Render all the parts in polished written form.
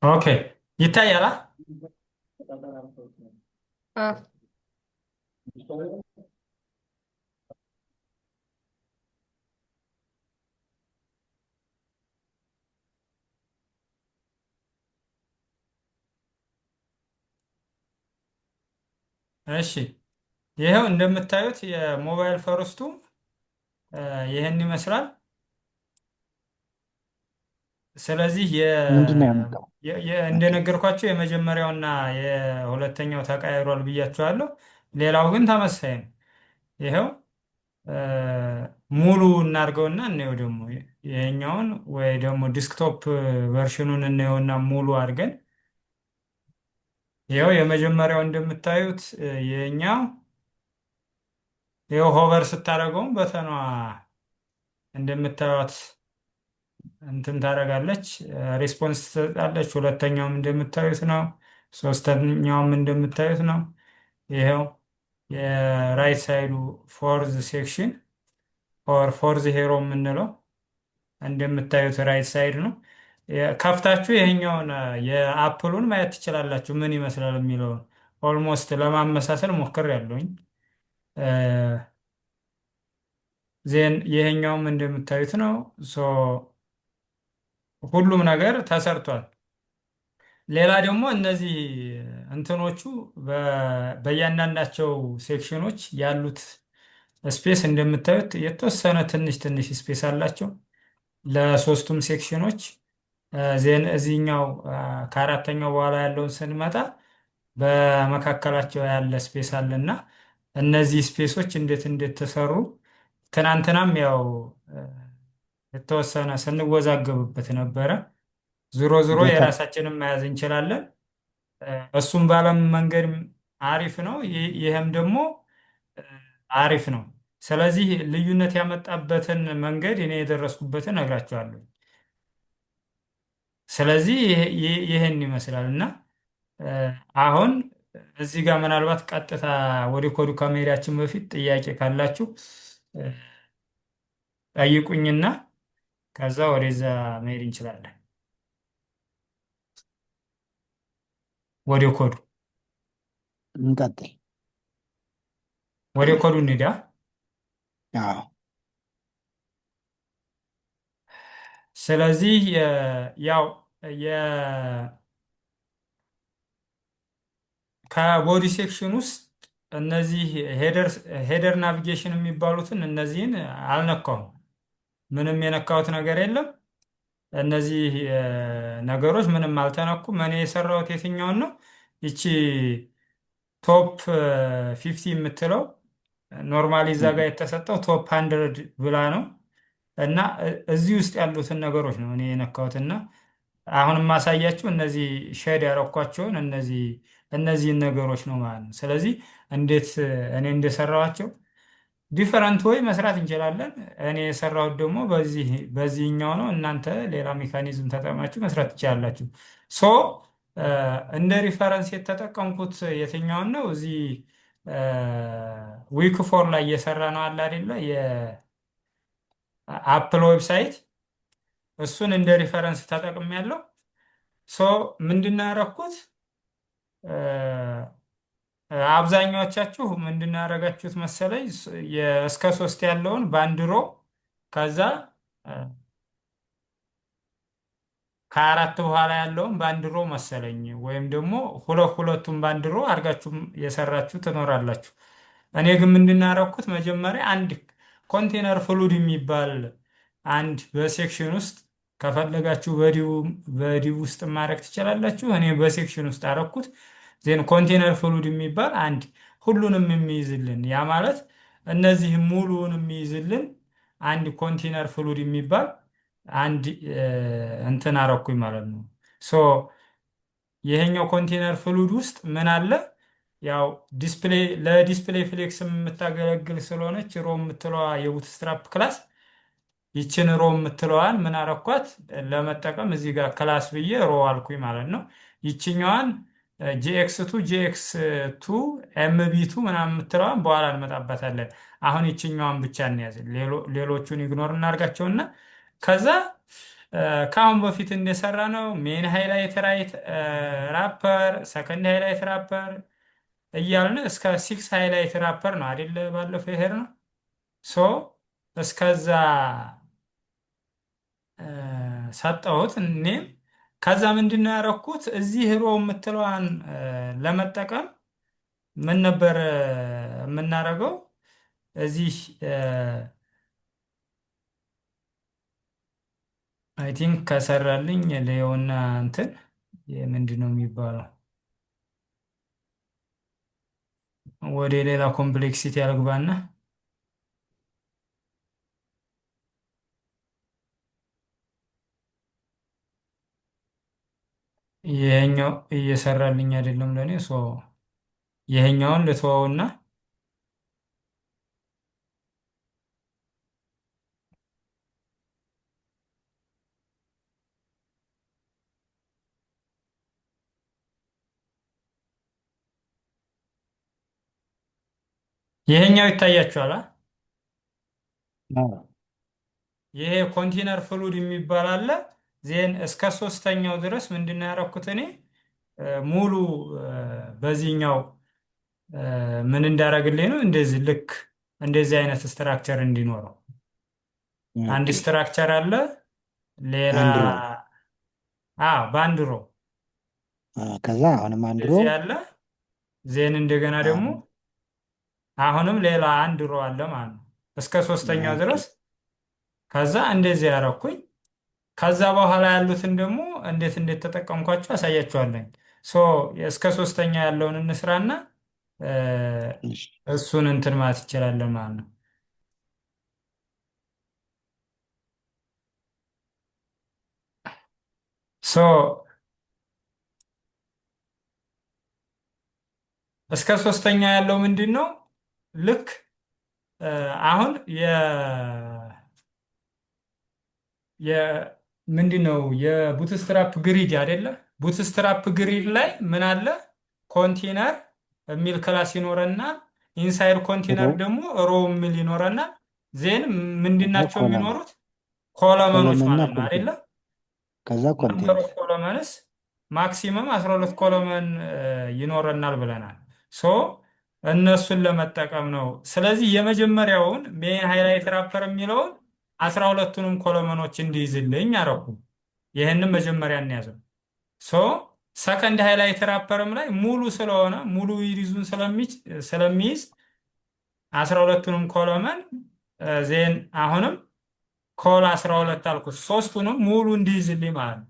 ኦኬ ይታያላ። اه. እሺ ይኸው እንደምታዩት የሞባይል ፈርስቱ ይህን ይመስላል። ስለዚህ ምንድን ነው ያመጣው? ኦኬ። እንደነገርኳቸው የመጀመሪያውና የሁለተኛው ተቀያይሯል ብያቸዋለሁ። ሌላው ግን ተመሳሳይ ነው። ይኸው እ፣ ሙሉ እናድርገውና እንየው ደግሞ ይሄኛውን ወይ ደግሞ ዲስክቶፕ ቨርሽኑን እንየውና ሙሉ አድርገን ይኸው የመጀመሪያው እንደምታዩት ይሄኛው ይኸው ሆቨር ስታደርገውም በተኗ እንደምታዩት እንትን ታደርጋለች፣ ሬስፖንስ ትሰጣለች። ሁለተኛውም እንደምታዩት ነው። ሶስተኛውም እንደምታዩት ነው። ይኸው የራይት ሳይዱ ፎርዝ ሴክሽን ኦር ፎርዝ ሄሮ የምንለው እንደምታዩት ራይት ሳይድ ነው። ከፍታችሁ ይሄኛውን የአፕሉን ማየት ትችላላችሁ ምን ይመስላል የሚለውን ኦልሞስት ለማመሳሰል ሞክሬያለሁኝ። ዜን ይሄኛውም እንደምታዩት ነው። ሶ ሁሉም ነገር ተሰርቷል። ሌላ ደግሞ እነዚህ እንትኖቹ በእያንዳንዳቸው ሴክሽኖች ያሉት ስፔስ እንደምታዩት የተወሰነ ትንሽ ትንሽ ስፔስ አላቸው ለሶስቱም ሴክሽኖች። ዜን እዚህኛው ከአራተኛው በኋላ ያለውን ስንመጣ በመካከላቸው ያለ ስፔስ አለና እነዚህ ስፔሶች እንዴት ተሰሩ ትናንትናም ያው የተወሰነ ስንወዛገብበት ነበረ። ዞሮ ዞሮ በጣም የራሳችንን መያዝ እንችላለን። እሱም ባለም መንገድ አሪፍ ነው፣ ይህም ደግሞ እ፣ አሪፍ ነው። ስለዚህ ልዩነት ያመጣበትን መንገድ እኔ የደረስኩበትን እነግራቸዋለሁ። ስለዚህ ይህን ይመስላል እና እ፣ አሁን እዚህ ጋር ምናልባት ቀጥታ ወደ ኮዱ ከመሄዳችን በፊት ጥያቄ ካላችሁ እ፣ ጠይቁኝና ከዛ ወደዛ መሄድ እንችላለን። ወደ ኮዱ እንቀጥል። ወደ ኮዱ እንሂዳ። አዎ ስለዚህ ያው ከቦዲ ሴክሽን ውስጥ እነዚህ ሄደር ናቪጌሽን የሚባሉትን እነዚህን አልነካውም። ምንም የነካሁት ነገር የለም። እነዚህ ነገሮች ምንም አልተነኩም። እኔ የሰራሁት የትኛውን ነው? ይቺ ቶፕ 50 የምትለው ኖርማሊ እዛ ጋር የተሰጠው ቶፕ 100 ብላ ነው እና እዚህ ውስጥ ያሉትን ነገሮች ነው እኔ የነካሁትና አሁን የማሳያችሁ እነዚህ ሼድ ያረኳቸውን እነዚህን ነገሮች ነው ማለት ነው። ስለዚህ እንዴት እኔ እንደሰራኋቸው ዲፈረንት ወይ መስራት እንችላለን። እኔ የሰራሁት ደግሞ በዚህኛው ነው። እናንተ ሌላ ሜካኒዝም ተጠቅማችሁ መስራት ትችላላችሁ። ሶ እንደ ሪፈረንስ የተጠቀምኩት የትኛውን ነው? እዚህ ዊክ ፎር ላይ እየሰራ ነው አለ አይደለ? የአፕል ዌብሳይት እሱን እንደ ሪፈረንስ ተጠቅሜያለሁ። ሶ ምንድን ነው ያደረኩት? አብዛኛዎቻችሁ ምንድን ነው ያደረጋችሁት መሰለኝ? እስከ 3 ያለውን በአንድ ሮ ከዛ እ፣ ከ4 በኋላ ያለውን በአንድ ሮ መሰለኝ ወይም ደግሞ ሁለቱም በአንድ ሮ አድርጋችሁ የሰራችሁ ትኖራላችሁ። እኔ ግን ምንድን ነው ያደረኩት? መጀመሪያ አንድ ኮንቴነር ፍሉድ የሚባል አንድ በሴክሽን ውስጥ ከፈለጋችሁ በዲው ውስጥ ማድረግ ትችላላችሁ። እኔ በሴክሽን ውስጥ አደረኩት። ዜን ኮንቴነር ፍሉድ የሚባል አንድ ሁሉንም የሚይዝልን ያ ማለት እነዚህ ሙሉውን የሚይዝልን አንድ ኮንቴነር ፍሉድ የሚባል አንድ እንትን አረኩኝ ማለት ነው። ሶ ይሄኛው ኮንቴነር ፍሉድ ውስጥ ምን አለ? ያው ለዲስፕሌይ ፍሌክስ የምታገለግል ስለሆነች ሮ የምትለዋ የቡትስትራፕ ክላስ ይችን ሮ የምትለዋን ምን አረኳት ለመጠቀም እዚህ ጋር ክላስ ብዬ ሮ አልኩኝ ማለት ነው። ይችኛዋን ጂኤክስ ቱ ጂኤክስ ቱ ኤምቢ2 ምናምን የምትለዋን በኋላ እንመጣበታለን። አሁን ይችኛዋን ብቻ እንያዝ፣ ሌሎቹን ኢግኖር እናርጋቸውና ከዛ ከአሁን በፊት እንደሰራ ነው ሜን ሃይላይት ራይት ራፐር፣ ሰከንድ ሃይላይት ራፐር እያልን እስከ ሲክስ ሃይላይት ራፐር ነው አይደለ? ባለፈው ይሄድ ነው ሶ እስከዛ ሰጠሁት እኔም። ከዛ ምንድን ነው ያደረኩት እዚህ ሮ የምትለዋን ለመጠቀም ምን ነበር የምናደርገው? እዚህ አይ ቲንክ ከሰራልኝ ሌዮና እንትን ምንድን ነው የሚባለው ወደ ሌላ ኮምፕሌክሲቲ ያልግባና ይሄኛው እየሰራልኝ አይደለም ለእኔ። ይሄኛውን ልተወውና ይሄኛው ይታያችኋል። ይሄ ኮንቴነር ፍሉድ የሚባል አለ። ዜን እስከ ሶስተኛው ድረስ ምንድን ነው ያደረኩት እኔ ሙሉ በዚህኛው ምን እንዳደረግልኝ ነው እንደዚህ ልክ እንደዚህ አይነት ስትራክቸር እንዲኖረው አንድ ስትራክቸር አለ። ሌላ በአንድ ሮ ከዛ አሁንም አንድ ሮ እንደዚህ አለ። ዜን እንደገና ደግሞ አሁንም ሌላ አንድ ሮ አለ ማለት ነው እስከ ሶስተኛው ድረስ። ከዛ እንደዚህ ያደረኩኝ። ከዛ በኋላ ያሉትን ደግሞ እንዴት ተጠቀምኳቸው አሳያችኋለኝ። እስከ ሶስተኛ ያለውን እንስራና እሱን እንትን ማለት ይችላለን ማለት ነው። እስከ ሶስተኛ ያለው ምንድን ነው? ልክ አሁን ምንድን ነው የቡትስትራፕ ግሪድ አይደለ? ቡትስትራፕ ግሪድ ላይ ምን አለ? ኮንቴነር የሚል ክላስ ይኖረና ኢንሳይድ ኮንቴነር ደግሞ ሮ የሚል ይኖረና ዜን ምንድናቸው የሚኖሩት? ኮለመኖች ማለት ነው አይደለ? ከዛ ነምበር ኦፍ ኮለመንስ ማክሲመም 12 ኮለመን ይኖረናል ብለናል። እነሱን ለመጠቀም ነው። ስለዚህ የመጀመሪያውን ሜን ሃይላይት ራፐር የሚለውን 12ቱንም ኮለመኖች እንዲይዝልኝ አረኩ። ይህንም መጀመሪያ እንያዘው። ሰከንድ ሃይላይት ራፐርም ላይ ሙሉ ስለሆነ ሙሉ ዊድዙን ስለሚይዝ 12ቱንም ኮለመን ዜን አሁንም ኮል 12 አልኩት። ሶስቱንም ሙሉ እንዲይዝልኝ ማለት ነው።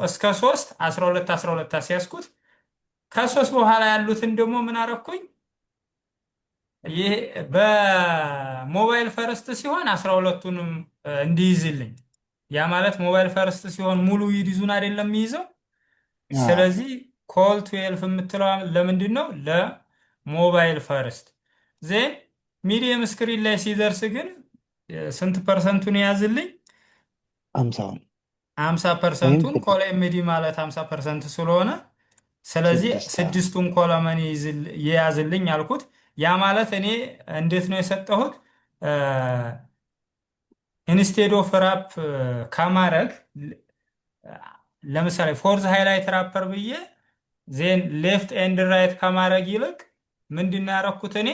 እስከ 3 12 12 አስያዝኩት። ከ3 በኋላ ያሉትን ደግሞ ምን አረኩኝ? ይሄ በሞባይል ፈርስት ሲሆን 12ቱንም እንዲይዝልኝ። ያ ማለት ሞባይል ፈርስት ሲሆን ሙሉ ዊድዙን አይደለም የሚይዘው። ስለዚህ ኮል 12 የምትለው ለምንድን ነው? ለሞባይል ፈርስት። ዜን ሚዲየም ስክሪን ላይ ሲደርስ ግን ስንት ፐርሰንቱን የያዝልኝ? 50%ን ኮል ኤምዲ ማለት 50% ስለሆነ ስለዚህ 6ቱን ኮለመን የያዝልኝ አልኩት። ያ ማለት እኔ እንዴት ነው የሰጠሁት? ኢንስቴድ ኦፍ ራፕ ከማድረግ ለምሳሌ ፎርዝ ሃይላይት ራፐር ብዬ ዜን ሌፍት ኤንድ ራይት ከማድረግ ይልቅ ምንድን ነው ያደረኩት እኔ?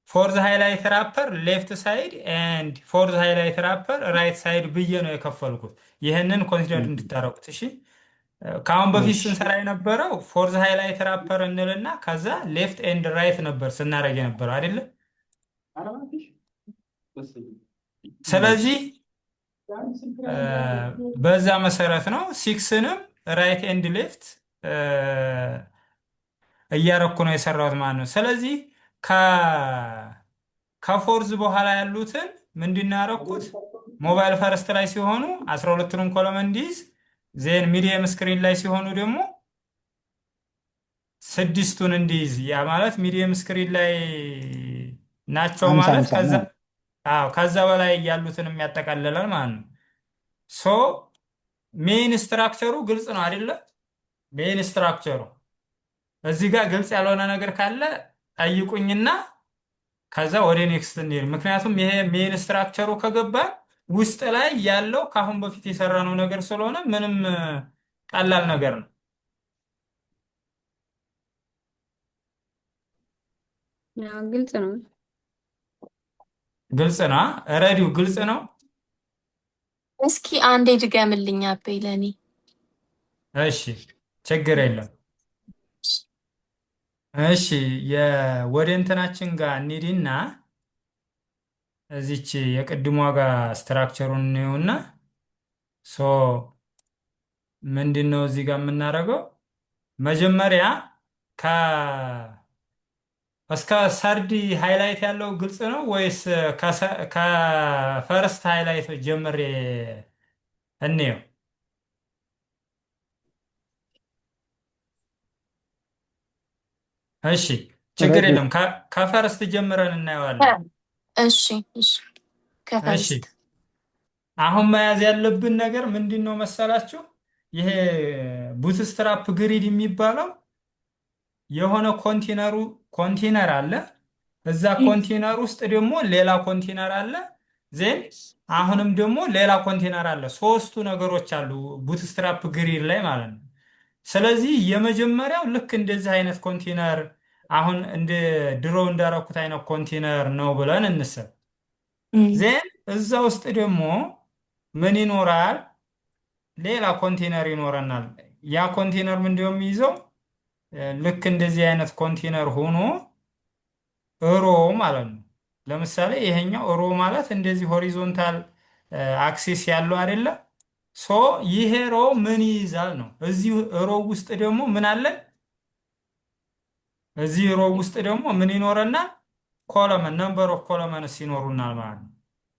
ፎርዝ ሃይላይት ራፐር ሌፍት ሳይድ ኤንድ ፎርዝ ሃይላይት ራፐር ራይት ሳይድ ብዬ ነው የከፈልኩት። ይህንን ኮንሲደር እንድታረቁት እሺ። ከአሁን በፊት ስንሰራ የነበረው ፎርዝ ሃይላይት ራፐር እንልና ከዛ ሌፍት ኤንድ ራይት ነበር ስናደርግ የነበረው አይደለም። ስለዚህ በዛ መሰረት ነው ሲክስንም ራይት ኤንድ ሌፍት እያረኩ ነው የሰራሁት ማለት ነው። ስለዚህ ከፎርዝ በኋላ ያሉትን ምንድን ነው ያረኩት? ሞባይል ፈርስት ላይ ሲሆኑ 12ቱንም ኮለመን እንዲይዝ ዜን ሚዲየም ስክሪን ላይ ሲሆኑ ደግሞ 6ቱን እንዲይዝ። ያ ማለት ሚዲየም ስክሪን ላይ ናቸው ማለት ከዛ በላይ ያሉትን የሚያጠቃልላል ማለት ነው። ሜን ስትራክቸሩ ግልጽ ነው አይደለ? ሜን ስትራክቸሩ እዚህ ጋር ግልጽ ያልሆነ ነገር ካለ ጠይቁኝና ከዛ ወደ ኔክስት እንሄድ። ምክንያቱም ይሄ ሜን ስትራክቸሩ ከገባ ውስጥ ላይ ያለው ከአሁን በፊት የሰራነው ነገር ስለሆነ ምንም ቀላል ነገር ነው። ያው ግልጽ ነው። ግልጽ ነው። ረዲው ግልጽ ነው። እስኪ አንዴ ድገምልኝ አቤ ለኔ። እሺ ችግር የለም። እሺ ወደ እንትናችን ጋር እንሂድና እዚች የቅድሟ ጋር ስትራክቸሩን እንየውና ሶ ምንድን ነው እዚህ ጋር የምናደርገው መጀመሪያ እስከ ሰርድ ሃይላይት ያለው ግልጽ ነው ወይስ ከፈርስት ሃይላይት ጀምሬ እንየው? እሺ ችግር ረዱ የለም። ከፈርስት ጀምረን እናየዋለን። እሺ እሺ፣ እሺ ከፈርስት አሁን መያዝ ያለብን ነገር ምንድን ነው መሰላችሁ? ይሄ ቡትስትራፕ ግሪድ የሚባለው የሆነ ኮንቴነር አለ። እዛ ኮንቴነር ውስጥ ደግሞ ሌላ ኮንቴነር አለ። ዜን አሁንም ደግሞ ሌላ ኮንቴነር አለ። ሶስቱ ነገሮች አሉ ቡትስትራፕ ግሪድ ላይ ማለት ነው። ስለዚህ የመጀመሪያው ልክ እንደዚህ አይነት ኮንቴነር አሁን እንደ ድሮ እንዳረኩት አይነት ኮንቴነር ነው ብለን እንሰብ። ዜን እዛ ውስጥ ደግሞ ምን ይኖራል? ሌላ ኮንቴነር ይኖረናል። ያ ኮንቴነር ምንድነው የሚይዘው? ልክ እንደዚህ አይነት ኮንቴነር ሆኖ ሮ ማለት ነው። ለምሳሌ ይሄኛው ሮ ማለት እንደዚህ ሆሪዞንታል አክሲስ ያለው አይደለ? ሶ ይሄ ሮ ምን ይይዛል ነው። እዚህ ሮ ውስጥ ደግሞ ምን አለን? እዚህ ሮ ውስጥ ደግሞ ምን ይኖረናል? ኮለመን ነምበር ኦፍ ኮለመንስ ይኖሩናል ማለት ነው።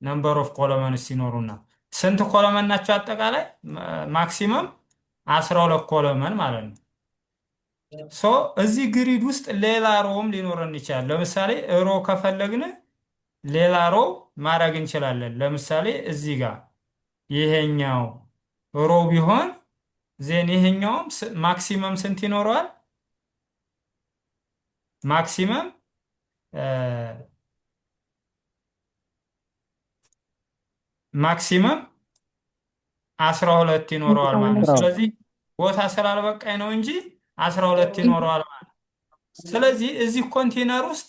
ነምበር ኦፍ ኮለመንስ ይኖሩናል። ስንት ኮለመን ናቸው አጠቃላይ? ማክሲመም 12 ኮለመን ማለት ነው። ሶ እዚህ ግሪድ ውስጥ ሌላ ሮም ሊኖረን ይችላል። ለምሳሌ ሮ ከፈለግን ሌላ ሮ ማድረግ እንችላለን። ለምሳሌ እዚህ ጋር ይሄኛው ሮ ቢሆን ዜን ይሄኛውም ማክሲመም ስንት ይኖረዋል? ማክሲመም ማክሲመም 12 ይኖረዋል ማለት ነው። ስለዚህ ቦታ ስላልበቃኝ ነው እንጂ 12 ይኖረዋል ማለት ነው። ስለዚህ እዚህ ኮንቴነር ውስጥ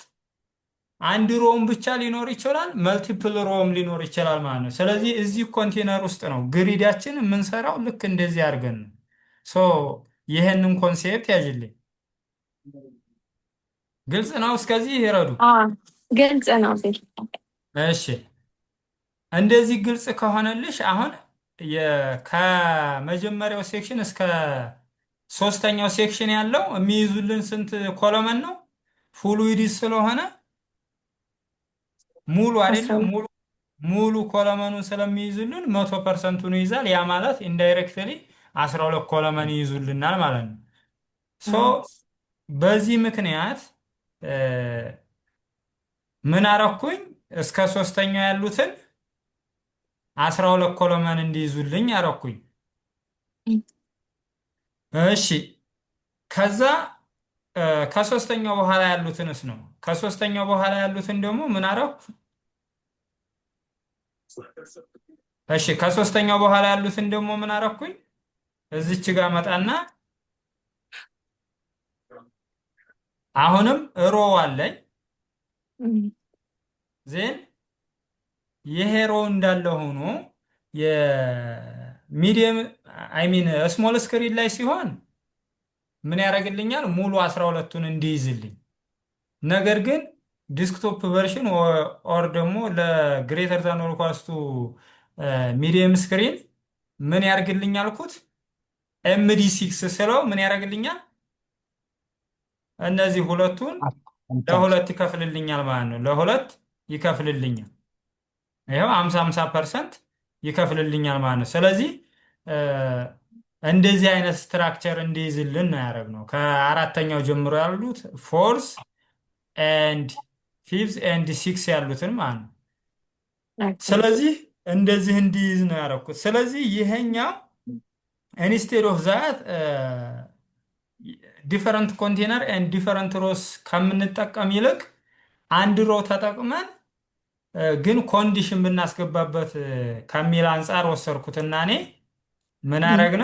አንድ ሮም ብቻ ሊኖር ይችላል፣ መልቲፕል ሮም ሊኖር ይችላል ማለት ነው። ስለዚህ እዚህ ኮንቴነር ውስጥ ነው ግሪዳችን የምንሰራው። ልክ እንደዚህ አድርገን ነው። ሶ ይህንን ኮንሴፕት ያዥልኝ። ግልጽ ነው? እስከዚህ ይረዱ። ግልጽ ነው። እሺ እንደዚህ ግልጽ ከሆነልሽ አሁን ከመጀመሪያው ሴክሽን እስከ ሶስተኛው ሴክሽን ያለው የሚይዙልን ስንት ኮለመን ነው? ፍሉይድስ ስለሆነ ሙሉ አይደለም ሙሉ ኮለመኑን ስለሚይዙልን 100%ን ይይዛል። ያ ማለት ኢንዳይሬክትሊ 12 ኮለመን ይይዙልናል ማለት ነው። ሶ በዚህ ምክንያት ምን አረኩኝ? እስከ ሶስተኛው ያሉትን 12 ኮለመን እንዲይዙልኝ አረኩኝ። እሺ ከዛ ከሶስተኛው በኋላ ያሉትንስ ነው። ከሶስተኛው በኋላ ያሉትን ደግሞ ምን አረኩ? እሺ ከሶስተኛው በኋላ ያሉትን ደግሞ ምን አረኩኝ? እዚች ጋር መጣና አሁንም ሮ አለኝ። ዜን ይሄ ሮ እንዳለ ሆኖ የሚዲየም አይሚን ስሞል ስክሪን ላይ ሲሆን ምን ያደርግልኛል? ሙሉ 12ቱን እንዲይዝልኝ። ነገር ግን ዲስክቶፕ ቨርሽን ኦር ደግሞ ለግሬተር ዛን ኦር ኢኳልስ ቱ ሚዲየም ስክሪን ምን ያደርግልኝ አልኩት? ኤምዲ ሲክስ ስለው ምን ያደርግልኛል? እነዚህ ሁለቱን ለሁለት ይከፍልልኛል ማለት ነው። ለሁለት ይከፍልልኛል። ይኸው 50% ይከፍልልኛል ማለት ነው። ስለዚህ እንደዚህ አይነት ስትራክቸር እንዲይዝልን ነው ያደረግነው። ከአራተኛው ጀምሮ ያሉት ፎርስ ኤንድ ፊፍዝ ኤንድ ሲክስ ያሉትን ማለት ነው። ስለዚህ እንደዚህ እንዲይዝ ነው ያደረኩት። ስለዚህ ይሄኛው ኢንስቴድ ኦፍ ዛት ዲፈረንት ኮንቴነር ኤንድ ዲፈረንት ሮስ ከምንጠቀም ይልቅ አንድ ሮ ተጠቅመን ግን ኮንዲሽን ብናስገባበት ከሚል አንጻር ወሰድኩትና እኔ ምን አረግነ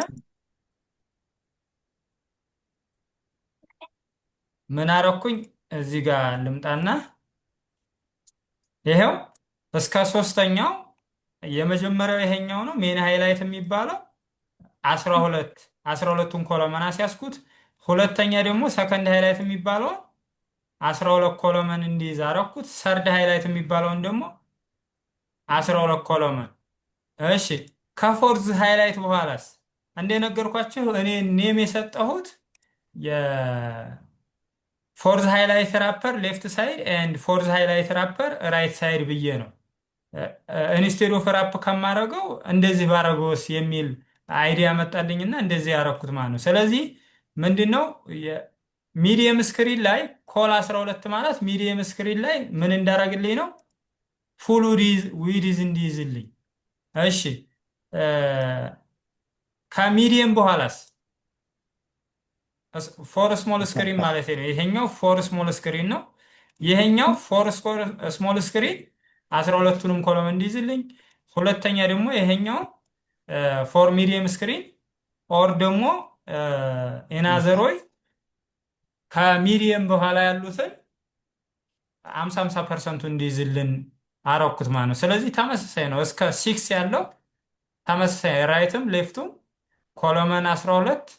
ምን አረኩኝ እዚህ ጋር ልምጣና ይሄው እስከ ሶስተኛው የመጀመሪያው ይሄኛው ነው ሜን ሃይላይት የሚባለው 12ቱን ኮለመን አስያዝኩት። ሁለተኛ ደግሞ ሰከንድ ሃይላይት የሚባለው 12 ኮለመን እንዲይዝ አረኩት። ሰርድ ሃይላይት የሚባለውን ደግሞ 12 ኮለመን። እሺ ከፎርዝ ሃይላይት በኋላስ እንደነገርኳችሁ እኔ ኔም የሰጠሁት የፎርዝ ሃይላይት ራፐር ሌፍት ሳይድ ኤንድ ፎርዝ ሃይላይት ራፐር ራይት ሳይድ ብዬ ነው። ኢንስቴድ ኦፍ ራፕ ከማረገው እንደዚህ ባረገውስ የሚል አይዲያ መጣልኝና እንደዚህ ያረኩት ማለት ነው። ስለዚህ ምንድነው ሚዲየም ስክሪን ላይ ኮል 12 ማለት ሚዲየም ስክሪን ላይ ምን እንዳረግልኝ ነው ፉል ዊድዝ እንዲይዝልኝ። እሺ ከሚዲየም በኋላስ ፎር ስሞል ስክሪን ማለት ነው። ይሄኛው ፎር ስሞል ስክሪን ነው። ይሄኛው ፎር ስሞል ስክሪን 12ቱንም ኮለም እንዲይዝልኝ። ሁለተኛ ደግሞ ይሄኛው ፎር ሚዲየም ስክሪን ኦር ደግሞ ኢናዘሮይ ከሚዲየም በኋላ ያሉትን 50% እንዲይዝልን አረኩት ማለት ነው። ስለዚህ ተመሳሳይ ነው። እስከ 6 ያለው ተመሳሳይ ራይትም ሌፍቱም ኮለመን 12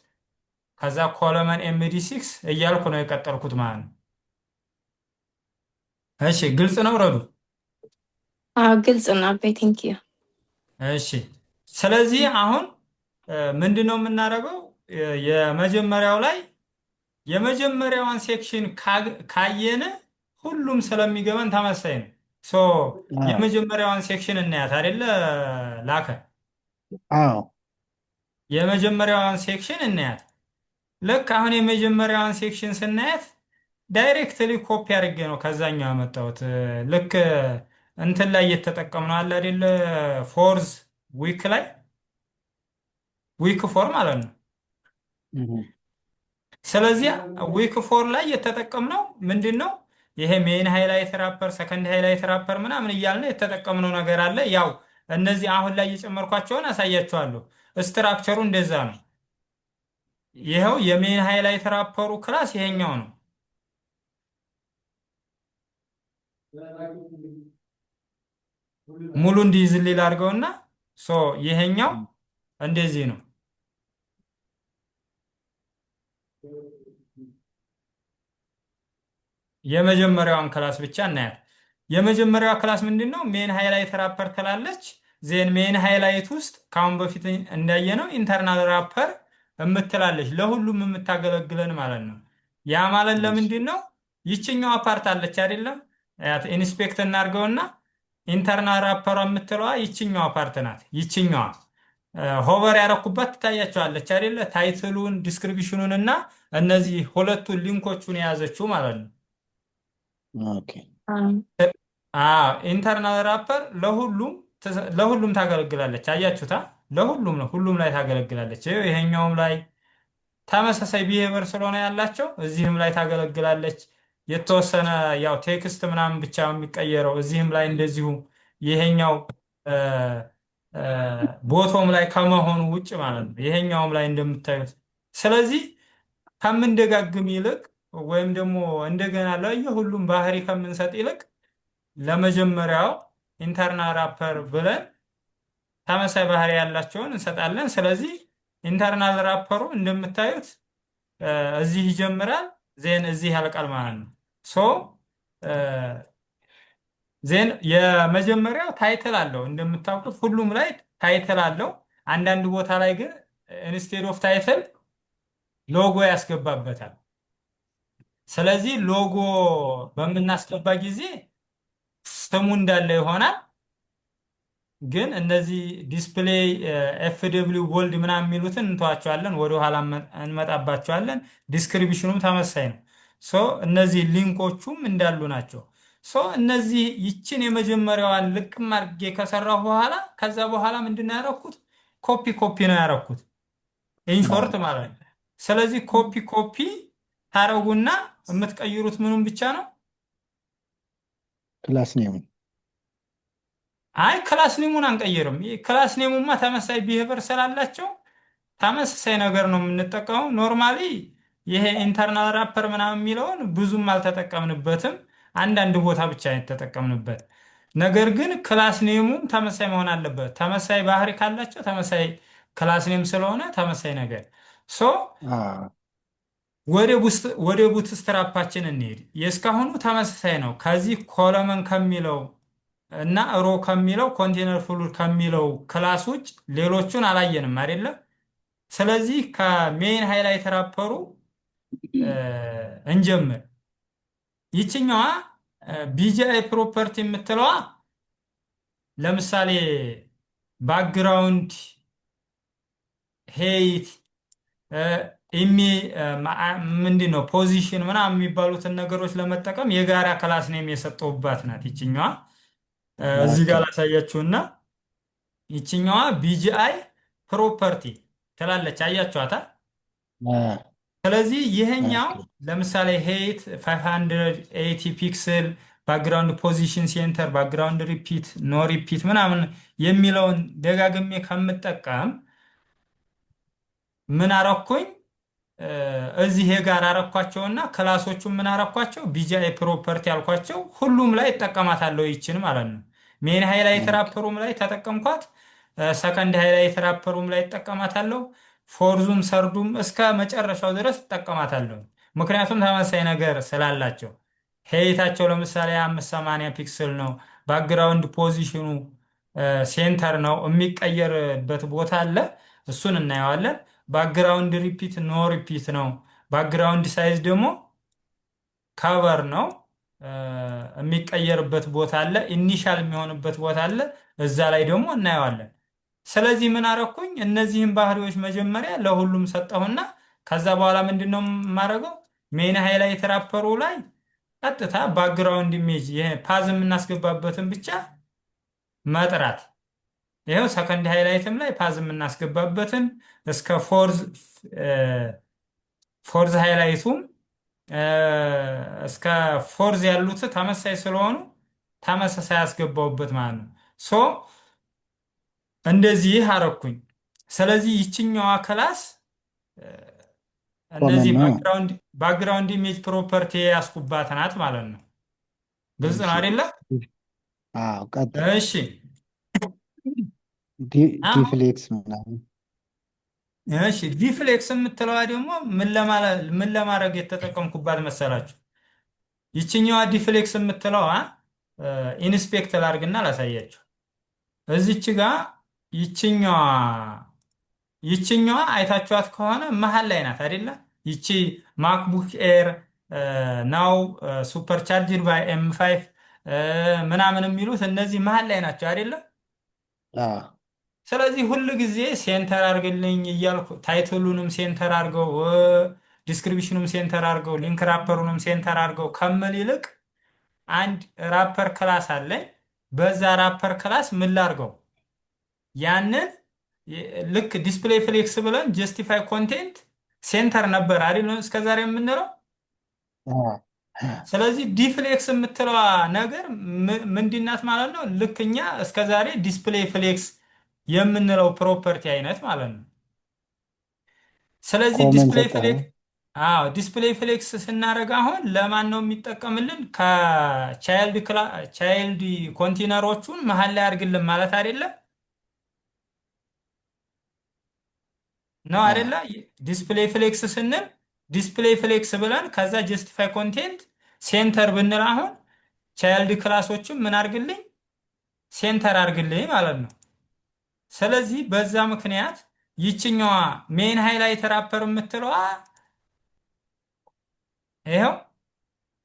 ከዛ ኮለመን ኤምዲ 6 እያልኩ ነው የቀጠልኩት ማለት ነው። እሺ ግልጽ ነው ረዱ? ግልጽ ነው አቤ ቴንክ ዩ። እሺ ስለዚህ አሁን ምንድነው የምናደርገው? የመጀመሪያው ላይ የመጀመሪያዋን ሴክሽን ካየን ሁሉም ስለሚገባን ተመሳሳይ ነው። የመጀመሪያዋን ሴክሽን እናያት አይደለ ላከ? አዎ የመጀመሪያዋን ሴክሽን እናያት። ልክ አሁን የመጀመሪያዋን ሴክሽን ስናያት ዳይሬክትሊ ኮፒ አድርጌ ነው ከዛኛው ያመጣሁት። ልክ እንትን ላይ እየተጠቀምነው አለ አይደለ? ፎርዝ ዊክ ላይ ዊክ ፎር ማለት ነው። ስለዚህ ዊክ ፎር ላይ የተጠቀምነው ምንድን ነው? ይሄ ሜን ሃይላይት ራፐር፣ ሰከንድ ሃይላይት ራፐር ምናምን እያልን የተጠቀምነው ነገር አለ። ያው እነዚህ አሁን ላይ እየጨመርኳቸውን አሳያቸዋለሁ። ስትራክቸሩ እንደዛ ነው። ይኸው የሜን ሃይላይት ራፐሩ ክላስ ይሄኛው ነው። ሙሉ እንዲይዝልኝ አድርገውና ይሄኛው እንደዚህ ነው። የመጀመሪያዋን ክላስ ብቻ እናያት። የመጀመሪያዋ ክላስ ምንድን ነው? ሜን ሃይላይት ራፐር ትላለች። ዜን ሜን ሃይላይት ውስጥ ከአሁን በፊት እንዳየነው ኢንተርናል ራፐር የምትላለች ለሁሉም የምታገለግለን ማለት ነው። ያ ማለት ለምንድን ነው? ይችኛዋ ፓርት አለች አይደለም? ኢንስፔክት እናድርገውና ኢንተርናል ራፐሯ የምትለዋ ይችኛዋ ፓርት ናት። ይችኛዋ ሆቨር ያረኩባት ትታያቸዋለች አይደለ? ታይትሉን ዲስክሪፕሽኑን እና እነዚህ ሁለቱን ሊንኮቹን የያዘችው ማለት ነው። ኢንተርናል ራፐር ለሁሉም ታገለግላለች። አያችሁታ? ለሁሉም ነው፣ ሁሉም ላይ ታገለግላለች። ይሄኛውም ላይ ተመሳሳይ ቢሄቨር ስለሆነ ያላቸው እዚህም ላይ ታገለግላለች። የተወሰነ ያው ቴክስት ምናምን ብቻ የሚቀየረው እዚህም ላይ እንደዚሁ ይሄኛው ቦቶም ላይ ከመሆኑ ውጭ ማለት ነው። ይሄኛውም ላይ እንደምታዩት። ስለዚህ ከምንደጋግም ይልቅ ወይም ደግሞ እንደገና ለየሁሉም ባህሪ ከምንሰጥ ይልቅ ለመጀመሪያው ኢንተርናል ራፐር ብለን ተመሳሳይ ባህሪ ያላቸውን እንሰጣለን። ስለዚህ ኢንተርናል ራፐሩ እንደምታዩት እዚህ ይጀምራል፣ ዜን እዚህ ያልቃል ማለት ነው። ዜን የመጀመሪያው ታይትል አለው እንደምታውቁት፣ ሁሉም ላይ ታይትል አለው። አንዳንድ ቦታ ላይ ግን ኢንስቴድ ኦፍ ታይትል ሎጎ ያስገባበታል። ስለዚህ ሎጎ በምናስገባ ጊዜ ስሙ እንዳለ ይሆናል። ግን እነዚህ ዲስፕሌይ ኤፍደብሊው ቦልድ ምናምን የሚሉትን እንተዋቸዋለን፣ ወደኋላ እንመጣባቸዋለን። ዲስክሪፕሽኑም ተመሳይ ነው። እነዚህ ሊንኮቹም እንዳሉ ናቸው። እነዚህ ይችን የመጀመሪያዋን ልቅም አድርጌ ከሰራሁ በኋላ ከዛ በኋላ ምንድን ነው ያደረኩት? ኮፒ ነው ያደረኩት ኢንሾርት ማለት ነው። ስለዚህ ኮፒ ኮፒ ታረጉና የምትቀይሩት ምኑን ብቻ ነው? ክላስ ኔሙን አይ ክላስ ኔሙን አንቀይርም። ክላስ ኔሙማ ተመሳሳይ ቢሄቨር ስላላቸው ተመሳሳይ ነገር ነው የምንጠቀመው። ኖርማሊ ይሄ ኢንተርናል ራፐር ምናምን የሚለውን ብዙም አልተጠቀምንበትም። አንዳንድ ቦታ ብቻ ነው የተጠቀምንበት። ነገር ግን ክላስ ኔሙም ተመሳሳይ መሆን አለበት። ተመሳሳይ ባህሪ ካላቸው ተመሳሳይ ክላስ ኔም ስለሆነ ተመሳሳይ ነገር ሶ ወደ ቡትስትራፓችን እንሄድ። የእስካሁኑ ተመሳሳይ ነው። ከዚህ ኮለመን ከሚለው እና ሮ ከሚለው ኮንቴነር ፍሉድ ከሚለው ክላስ ውጭ ሌሎቹን አላየንም አይደለም። ስለዚህ ከሜይን ሃይላይት ራፐሩ እንጀምር። ይችኛዋ ቢጂአይ ፕሮፐርቲ የምትለዋ ለምሳሌ ባክግራውንድ ሄይት ምንድን ነው ፖዚሽን ምናምን የሚባሉትን ነገሮች ለመጠቀም የጋራ ክላስ ኔም የሰጠውባት ናት። ይችኛዋ እዚህ ጋር ላሳያችሁና ይችኛዋ ቢጂአይ ፕሮፐርቲ ትላለች። አያችኋታ? ስለዚህ ይሄኛው ለምሳሌ ሄይት 580 ፒክስል፣ ባክግራውንድ ፖዚሽን ሴንተር፣ ባክግራውንድ ሪፒት፣ ኖ ሪፒት ምናምን የሚለውን ደጋግሜ ከምጠቀም ምን አረኩኝ? እዚህ የጋር አረኳቸውና ክላሶቹ ምን አረኳቸው? ቢጂአይ ፕሮፐርቲ አልኳቸው። ሁሉም ላይ እጠቀማታለሁ ይችን ማለት ነው። ሜን ሃይላይት ራፐሩም ላይ ተጠቀምኳት፣ ሰከንድ ሃይላይት ራፐሩም ላይ እጠቀማታለሁ፣ ፎርዙም ሰርዱም እስከ መጨረሻው ድረስ እጠቀማታለሁ። ምክንያቱም ተመሳሳይ ነገር ስላላቸው ሄይታቸው ለምሳሌ 580 ፒክስል ነው። ባክግራውንድ ፖዚሽኑ ሴንተር ነው። የሚቀየርበት ቦታ አለ፣ እሱን እናየዋለን። ባክግራውንድ ሪፒት ኖ ሪፒት ነው። ባክግራውንድ ሳይዝ ደግሞ ከቨር ነው። የሚቀየርበት ቦታ አለ፣ ኢኒሻል የሚሆንበት ቦታ አለ። እዛ ላይ ደግሞ እናየዋለን። ስለዚህ ምን አረኩኝ? እነዚህን ባህሪዎች መጀመሪያ ለሁሉም ሰጠሁና ከዛ በኋላ ምንድን ነው የማደርገው? ሜን ሃይላይት ራፐሩ ላይ ቀጥታ ባክግራውንድ ኢሜጅ ይሄ ፓዝ የምናስገባበትን ብቻ መጥራት። ይኸው ሰከንድ ሃይላይትም ላይ ፓዝ የምናስገባበትን እስከ ፎርዝ ሃይላይቱም እስከ ፎርዝ ያሉት ተመሳሳይ ስለሆኑ ተመሳሳይ ያስገባውበት ማለት ነው። ሶ እንደዚህ አረኩኝ። ስለዚህ ይችኛዋ ክላስ እነዚህ ባክግራውንድ ኢሜጅ ፕሮፐርቲ ያስኩባት ናት ማለት ነው። ግልጽ ነው አይደለ? እሺ ዲፍሌክስ ምናምን እሺ ዲፍሌክስ የምትለዋ ደግሞ ምን ለማድረግ የተጠቀምኩባት መሰላችሁ? ይችኛዋ ዲፍሌክስ የምትለዋ ኢንስፔክት ላርግና ላሳያችሁ። እዚች ጋ ይችኛዋ አይታችኋት ከሆነ መሀል ላይ ናት አይደለ? ይቺ ማክቡክ ኤር ናው ሱፐር ቻርጅድ ባይ M5 ምናምን የሚሉት እነዚህ መሀል ላይ ናቸው አይደለ? ስለዚህ ሁል ጊዜ ሴንተር አርግልኝ እያልኩ ታይትሉንም ሴንተር አርገው፣ ዲስክሪፕሽኑም ሴንተር አርገው፣ ሊንክ ራፐሩንም ሴንተር አርገው ከምል ይልቅ አንድ ራፐር ክላስ አለኝ። በዛ ራፐር ክላስ ምን ላርገው? ያንን ልክ ዲስፕሌይ ፍሌክስ ብለን ጀስቲፋይ ኮንቴንት ሴንተር ነበር አይደል እስከዛሬ የምንለው። ስለዚህ ዲፍሌክስ የምትለዋ ነገር ምንድናት ማለት ነው? ልክ እኛ እስከዛሬ ዲስፕሌይ ፍሌክስ የምንለው ፕሮፐርቲ አይነት ማለት ነው። ስለዚህ ዲስፕሌይ ፍሌክስ ስናደርግ አሁን ለማን ነው የሚጠቀምልን? ከቻይልድ ኮንቴነሮቹን መሀል ላይ አድርግልን ማለት አይደለም ነው አይደለ? ዲስፕሌይ ፍሌክስ ስንል ዲስፕሌይ ፍሌክስ ብለን ከዛ ጀስቲፋይ ኮንቴንት ሴንተር ብንል አሁን ቻይልድ ክላሶችን ምን አድርግልኝ? ሴንተር አድርግልኝ ማለት ነው። ስለዚህ በዛ ምክንያት ይችኛዋ ሜን ሃይላይት ራፐር የምትለዋ ይኸው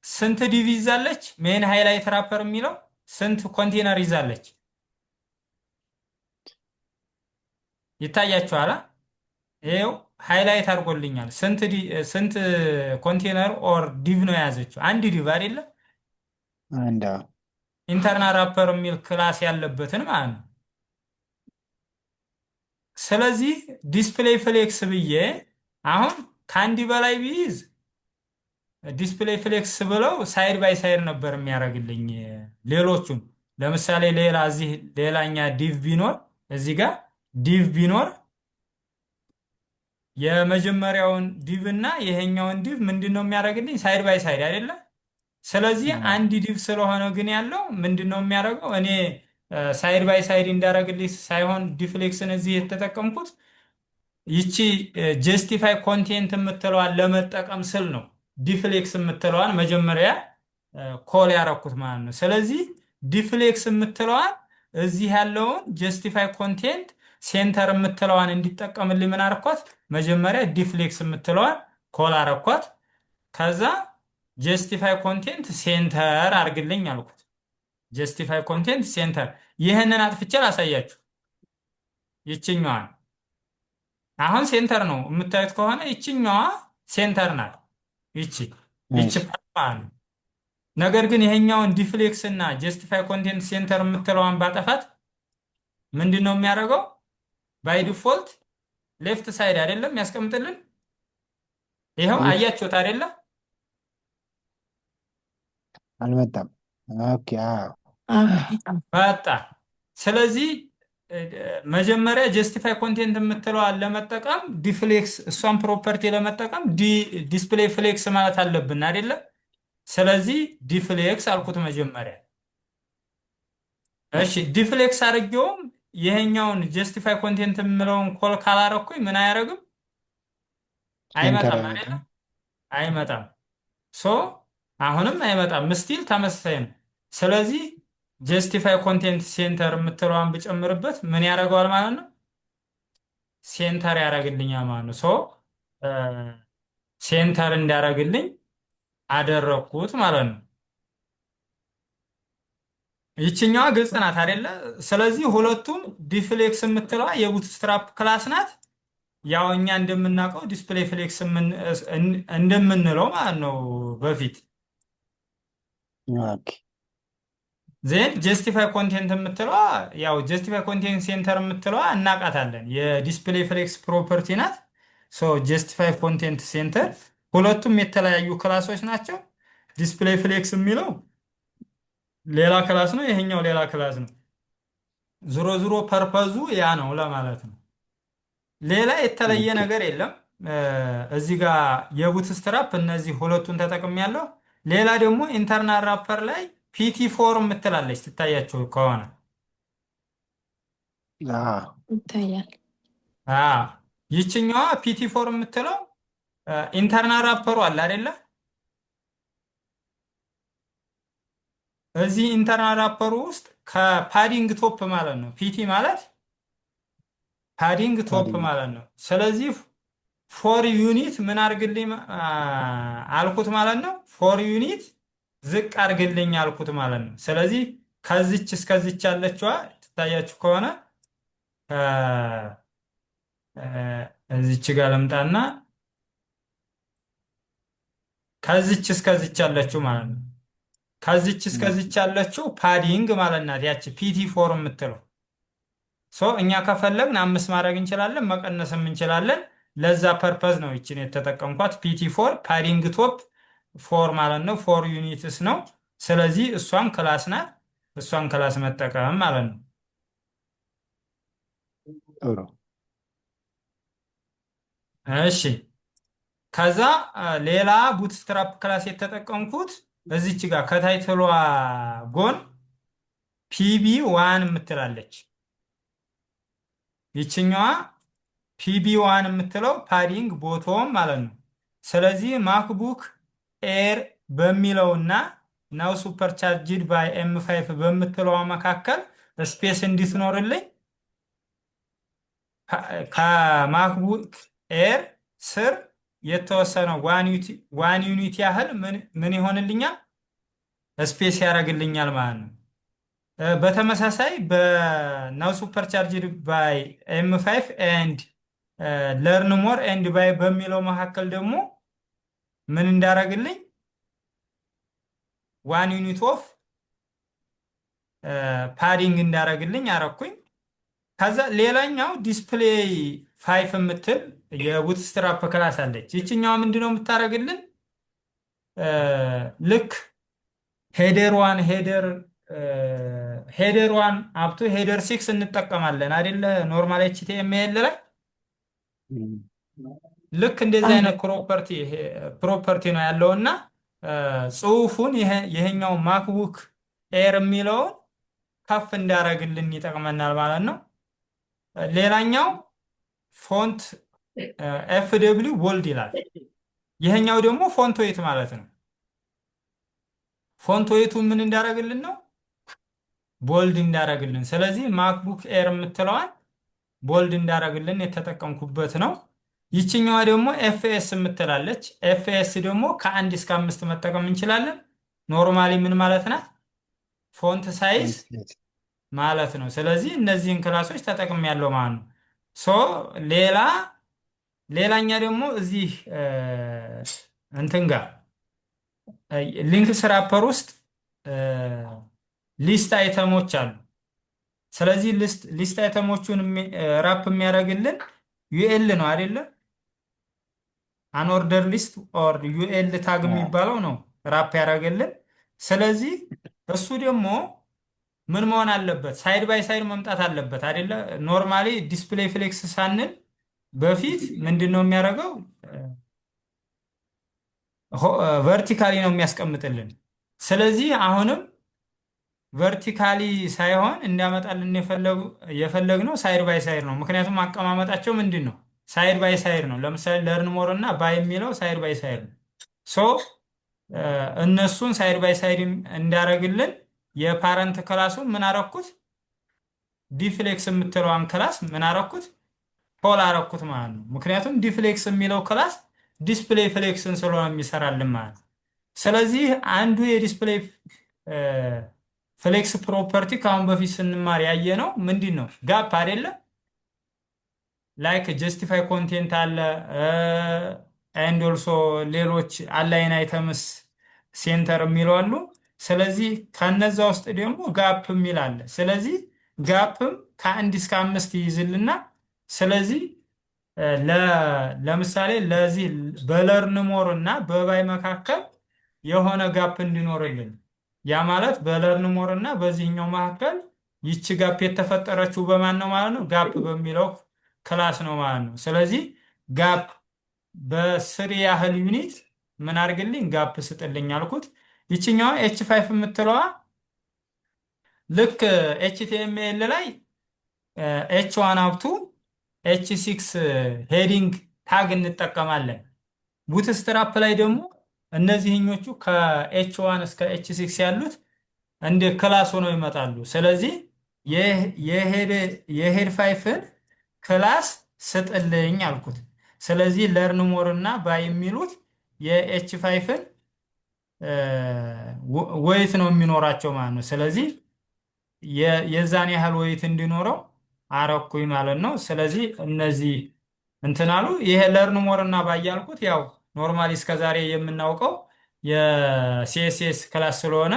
ስንት ዲቪ ይዛለች? ሜን ሃይላይት ራፐር የሚለው ስንት ኮንቴነር ይዛለች? ይታያችኋል? ይኸው ሃይላይት አድርጎልኛል። ስንት ኮንቴነር ኦር ዲቭ ነው የያዘችው? አንድ ዲቭ አይደለም? ኢንተርናል ራፐር የሚል ክላስ ያለበትን ማለት ነው። ስለዚህ ዲስፕሌይ ፍሌክስ ብዬ አሁን ከአንድ በላይ ቢይዝ ዲስፕሌይ ፍሌክስ ብለው ሳይድ ባይ ሳይድ ነበር የሚያደርግልኝ ሌሎቹን። ለምሳሌ ሌላ እዚህ ሌላኛ ዲቭ ቢኖር እዚህ ጋር ዲቭ ቢኖር የመጀመሪያውን ዲቭ እና ይሄኛውን ዲቭ ምንድን ነው የሚያደርግልኝ? ሳይድ ባይ ሳይድ አይደለ? ስለዚህ አንድ ዲቭ ስለሆነ ግን ያለው ምንድን ነው የሚያደርገው? እኔ ሳይድ ባይ ሳይድ እንዳደረግልኝ ሳይሆን ዲፍሌክስን እዚህ የተጠቀምኩት ይቺ ጀስቲፋይ ኮንቴንት የምትለዋን ለመጠቀም ስል ነው ዲፍሌክስ የምትለዋን መጀመሪያ ኮል ያረኩት ማለት ነው። ስለዚህ ዲፍሌክስ የምትለዋን እዚህ ያለውን ጀስቲፋይ ኮንቴንት ሴንተር የምትለዋን እንዲጠቀምልኝ ምን አረኳት? መጀመሪያ ዲፍሌክስ የምትለዋን ኮል አረኳት። ከዛ ጀስቲፋይ ኮንቴንት ሴንተር አርግልኝ አልኩት። ጀስቲፋይ ኮንቴንት ሴንተር። ይህንን አጥፍቼ ላሳያችሁ። ይችኛዋን አሁን ሴንተር ነው የምታዩት ከሆነ ይችኛዋ ሴንተር ናት። ይቺ ነው። ነገር ግን ይሄኛውን ዲፍሌክስ እና ጀስቲፋይ ኮንቴንት ሴንተር የምትለዋን ባጠፋት ምንድን ነው የሚያደርገው? ባይ ዲፎልት ሌፍት ሳይድ አይደለም ያስቀምጥልን። ይኸው አያችሁት አይደለ? አልመጣም። ኦኬ መጣ። ስለዚህ መጀመሪያ ጀስቲፋይ ኮንቴንት የምትለዋን ለመጠቀም ዲፍሌክስ እሷን ፕሮፐርቲ ለመጠቀም ዲስፕሌይ ፍሌክስ ማለት አለብን አይደለ? ስለዚህ ዲፍሌክስ አልኩት መጀመሪያ። እሺ ዲፍሌክስ አድርጌውም ይሄኛውን ጀስቲፋይ ኮንቴንት የምለውን ኮል ካላረኩኝ ምን አያደርግም? አይመጣም አይደለ? አይመጣም። ሶ አሁንም አይመጣም። ስቲል ተመሳሳይ ነው። ስለዚህ ጀስቲፋይ ኮንቴንት ሴንተር የምትለዋን ብጨምርበት ምን ያደርገዋል ማለት ነው? ሴንተር ያደርግልኛል ማለት ነው። ሶ ሴንተር እንዲያደርግልኝ አደረኩት ማለት ነው። ይችኛዋ ግልጽ ናት አይደለ? ስለዚህ ሁለቱም ዲፍሌክስ የምትለዋ የቡትስትራፕ ክላስ ናት። ያው እኛ እንደምናውቀው ዲስፕሌይ ፍሌክስ እንደምንለው ማለት ነው በፊት ዜን ጀስቲፋይ ኮንቴንት የምትለዋ ያው ጀስቲፋይ ኮንቴንት ሴንተር የምትለዋ እናውቃታለን። የዲስፕሌይ ፍሌክስ ፕሮፐርቲ ናት። ሶ ጀስቲፋይ ኮንቴንት ሴንተር ሁለቱም የተለያዩ ክላሶች ናቸው። ዲስፕሌይ ፍሌክስ የሚለው ሌላ ክላስ ነው፣ ይሄኛው ሌላ ክላስ ነው። ዙሮ ዙሮ ፐርፐዙ ያ ነው ለማለት ነው። ሌላ የተለየ ነገር የለም። እዚህ ጋር የቡትስትራፕ እነዚህ ሁለቱን ተጠቅሜያለሁ። ሌላ ደግሞ ኢንተርናል ራፐር ላይ ፒቲ ፎር የምትላለች ትታያችሁ ከሆነ ይታያል። ይችኛዋ ፒቲ ፎር የምትለው ኢንተርናል ራፐሩ አለ አይደለ? እዚህ ኢንተርናል ራፐሩ ውስጥ ከፓዲንግ ቶፕ ማለት ነው። ፒቲ ማለት ፓዲንግ ቶፕ ማለት ነው። ስለዚህ ፎር ዩኒት ምን አርግልኝ አልኩት ማለት ነው። ፎር ዩኒት ዝቅ አርግልኝ አልኩት ማለት ነው። ስለዚህ ከዚች እስከዚች ያለችዋ ትታያችሁ ከሆነ እዚች ጋር ለምጣና ከዚች እስከዚች ያለችው ማለት ነው። ከዚች እስከዚች ያለችው ፓዲንግ ማለት ናት። ያቺ ፒቲ ፎር የምትለው እኛ ከፈለግን 5 ማድረግ እንችላለን፣ መቀነስም እንችላለን። ለዛ ፐርፐዝ ነው ይችን የተጠቀምኳት። ፒቲ ፎር ፓዲንግ ቶፕ ፎር ማለት ነው። ፎር ዩኒትስ ነው። ስለዚህ እሷን ክላስ ናት። እሷን ክላስ መጠቀም ማለት ነው። እሺ ከዛ ሌላ ቡትስትራፕ ክላስ የተጠቀምኩት እዚች ጋር ከታይትሏ ጎን ፒቢ ዋን የምትላለች። ይችኛዋ ፒቢ ዋን የምትለው ፓዲንግ ቦቶም ማለት ነው። ስለዚህ ማክቡክ ኤር በሚለውና ናው ሱፐርቻርጅድ ባይ ኤም5 በምትለዋ መካከል ስፔስ እንዲትኖርልኝ ከማክቡክ ኤር ስር የተወሰነው ዋን ዩኒት ያህል ምን ይሆንልኛል? ስፔስ ያደርግልኛል ማለት ነው። በተመሳሳይ በናው ሱፐርቻርጅድ ባይ ኤም5 ኤንድ ለርን ሞር ኤንድ ባይ በሚለው መካከል ደግሞ ምን እንዳረግልኝ ዋን ዩኒት ኦፍ ፓዲንግ እንዳረግልኝ አረኩኝ። ከዛ ሌላኛው ዲስፕሌይ ፋይፍ የምትል የቡትስትራፕ ክላስ አለች። ይችኛዋ ምንድነው የምታደርግልን? ልክ ሄደር 1 ሄደር 1 አፕቱ ሄደር 6 እንጠቀማለን አይደለ? ኖርማል ኤችቲኤምኤል ላይ ልክ እንደዚህ አይነት ፕሮፐርቲ ነው ያለው እና ጽሁፉን ይሄኛው ማክቡክ ኤር የሚለውን ከፍ እንዳደረግልን ይጠቅመናል ማለት ነው። ሌላኛው ፎንት ኤፍ ደብሊው ቦልድ ይላል። ይሄኛው ደግሞ ፎንት ዌይት ማለት ነው። ፎንት ዌይቱ ምን እንዳደረግልን ነው? ቦልድ እንዳደረግልን። ስለዚህ ማክቡክ ኤር የምትለዋን ቦልድ እንዳደረግልን የተጠቀምኩበት ነው። ይችኛዋ ደግሞ ኤፍኤስ የምትላለች። ኤፍኤስ ደግሞ ከ1 እስከ 5 መጠቀም እንችላለን። ኖርማሊ ምን ማለት ናት? ፎንት ሳይዝ ማለት ነው። ስለዚህ እነዚህን ክላሶች ተጠቅም ያለው ማለት ነው። ሶ ሌላኛ ደግሞ እዚህ እንትን ጋር ሊንክስ ራፐር ውስጥ ሊስት አይተሞች አሉ። ስለዚህ ሊስት አይተሞቹን ራፕ የሚያደርግልን ዩኤል ነው አይደለም? አንኦርደር ሊስት ኦር ዩኤል ታግ የሚባለው ነው ራፕ ያደርግልን። ስለዚህ እሱ ደግሞ ምን መሆን አለበት? ሳይድ ባይ ሳይድ መምጣት አለበት አይደለ? ኖርማሊ ዲስፕሌይ ፍሌክስ ሳንል በፊት ምንድን ነው የሚያደርገው? ቨርቲካሊ ነው የሚያስቀምጥልን። ስለዚህ አሁንም ቨርቲካሊ ሳይሆን እንዲያመጣልን የፈለግነው ሳይድ ባይ ሳይድ ነው። ምክንያቱም አቀማመጣቸው ምንድን ነው? ሳይድ ባይ ሳይድ ነው። ለምሳሌ ለርን ሞር እና ባይ የሚለው ሳይድ ባይ ሳይድ ነው። ሶ እነሱን ሳይድ ባይ ሳይድ እንዳደረግልን የፓረንት ክላሱን ምን አረኩት? ዲፍሌክስ የምትለዋን ክላስ ምን አረኩት? ኮል አረኩት ማለት ነው። ምክንያቱም ዲፍሌክስ የሚለው ክላስ ዲስፕሌይ ፍሌክስን ስለሆነ የሚሰራልን ማለት ነው። ስለዚህ አንዱ የዲስፕሌይ ፍሌክስ ፕሮፐርቲ ከአሁን በፊት ስንማር ያየ ነው ምንድን ነው? ጋፕ አይደለም? ላይክ ጀስቲፋይ ኮንቴንት አለ ኤንድ ኦልሶ ሌሎች አላይን አይተምስ ሴንተር የሚለው አሉ። ስለዚህ ከነዛ ውስጥ ደግሞ ጋፕ የሚል አለ። ስለዚህ ጋፕም ከ1 እስከ 5 ይይዝልና ስለዚህ ለምሳሌ ለዚህ በለርን ሞር እና በባይ መካከል የሆነ ጋፕ እንዲኖርልን ያ ማለት በለርን ሞር እና በዚህኛው መካከል ይቺ ጋፕ የተፈጠረችው በማን ነው ማለት ነው? ጋፕ በሚለው ክላስ ነው ማለት ነው። ስለዚህ ጋፕ በስሪ ያህል ዩኒት ምን አድርግልኝ? ጋፕ ስጥልኝ አልኩት። ይችኛዋ ኤች5 የምትለዋ ልክ ኤችቲኤምኤል ላይ ኤች1 አፕቱ ኤች6 ሄዲንግ ታግ እንጠቀማለን። ቡትስትራፕ ላይ ደግሞ እነዚህኞቹ ከኤች1 እስከ ኤች6 ያሉት እንደ ክላስ ሆነው ይመጣሉ። ስለዚህ የሄድ ፋይፍን ክላስ ስጥልኝ አልኩት። ስለዚህ ለርን ሞር እና ባይ የሚሉት የኤች ፋይፍን ወይት ነው የሚኖራቸው ማለት ነው። ስለዚህ የዛን ያህል ወይት እንዲኖረው አረኩኝ ማለት ነው። ስለዚህ እነዚህ እንትናሉ ይሄ ለርን ሞር እና ባይ ያልኩት ያው ኖርማሊ እስከዛሬ የምናውቀው የሲኤስኤስ ክላስ ስለሆነ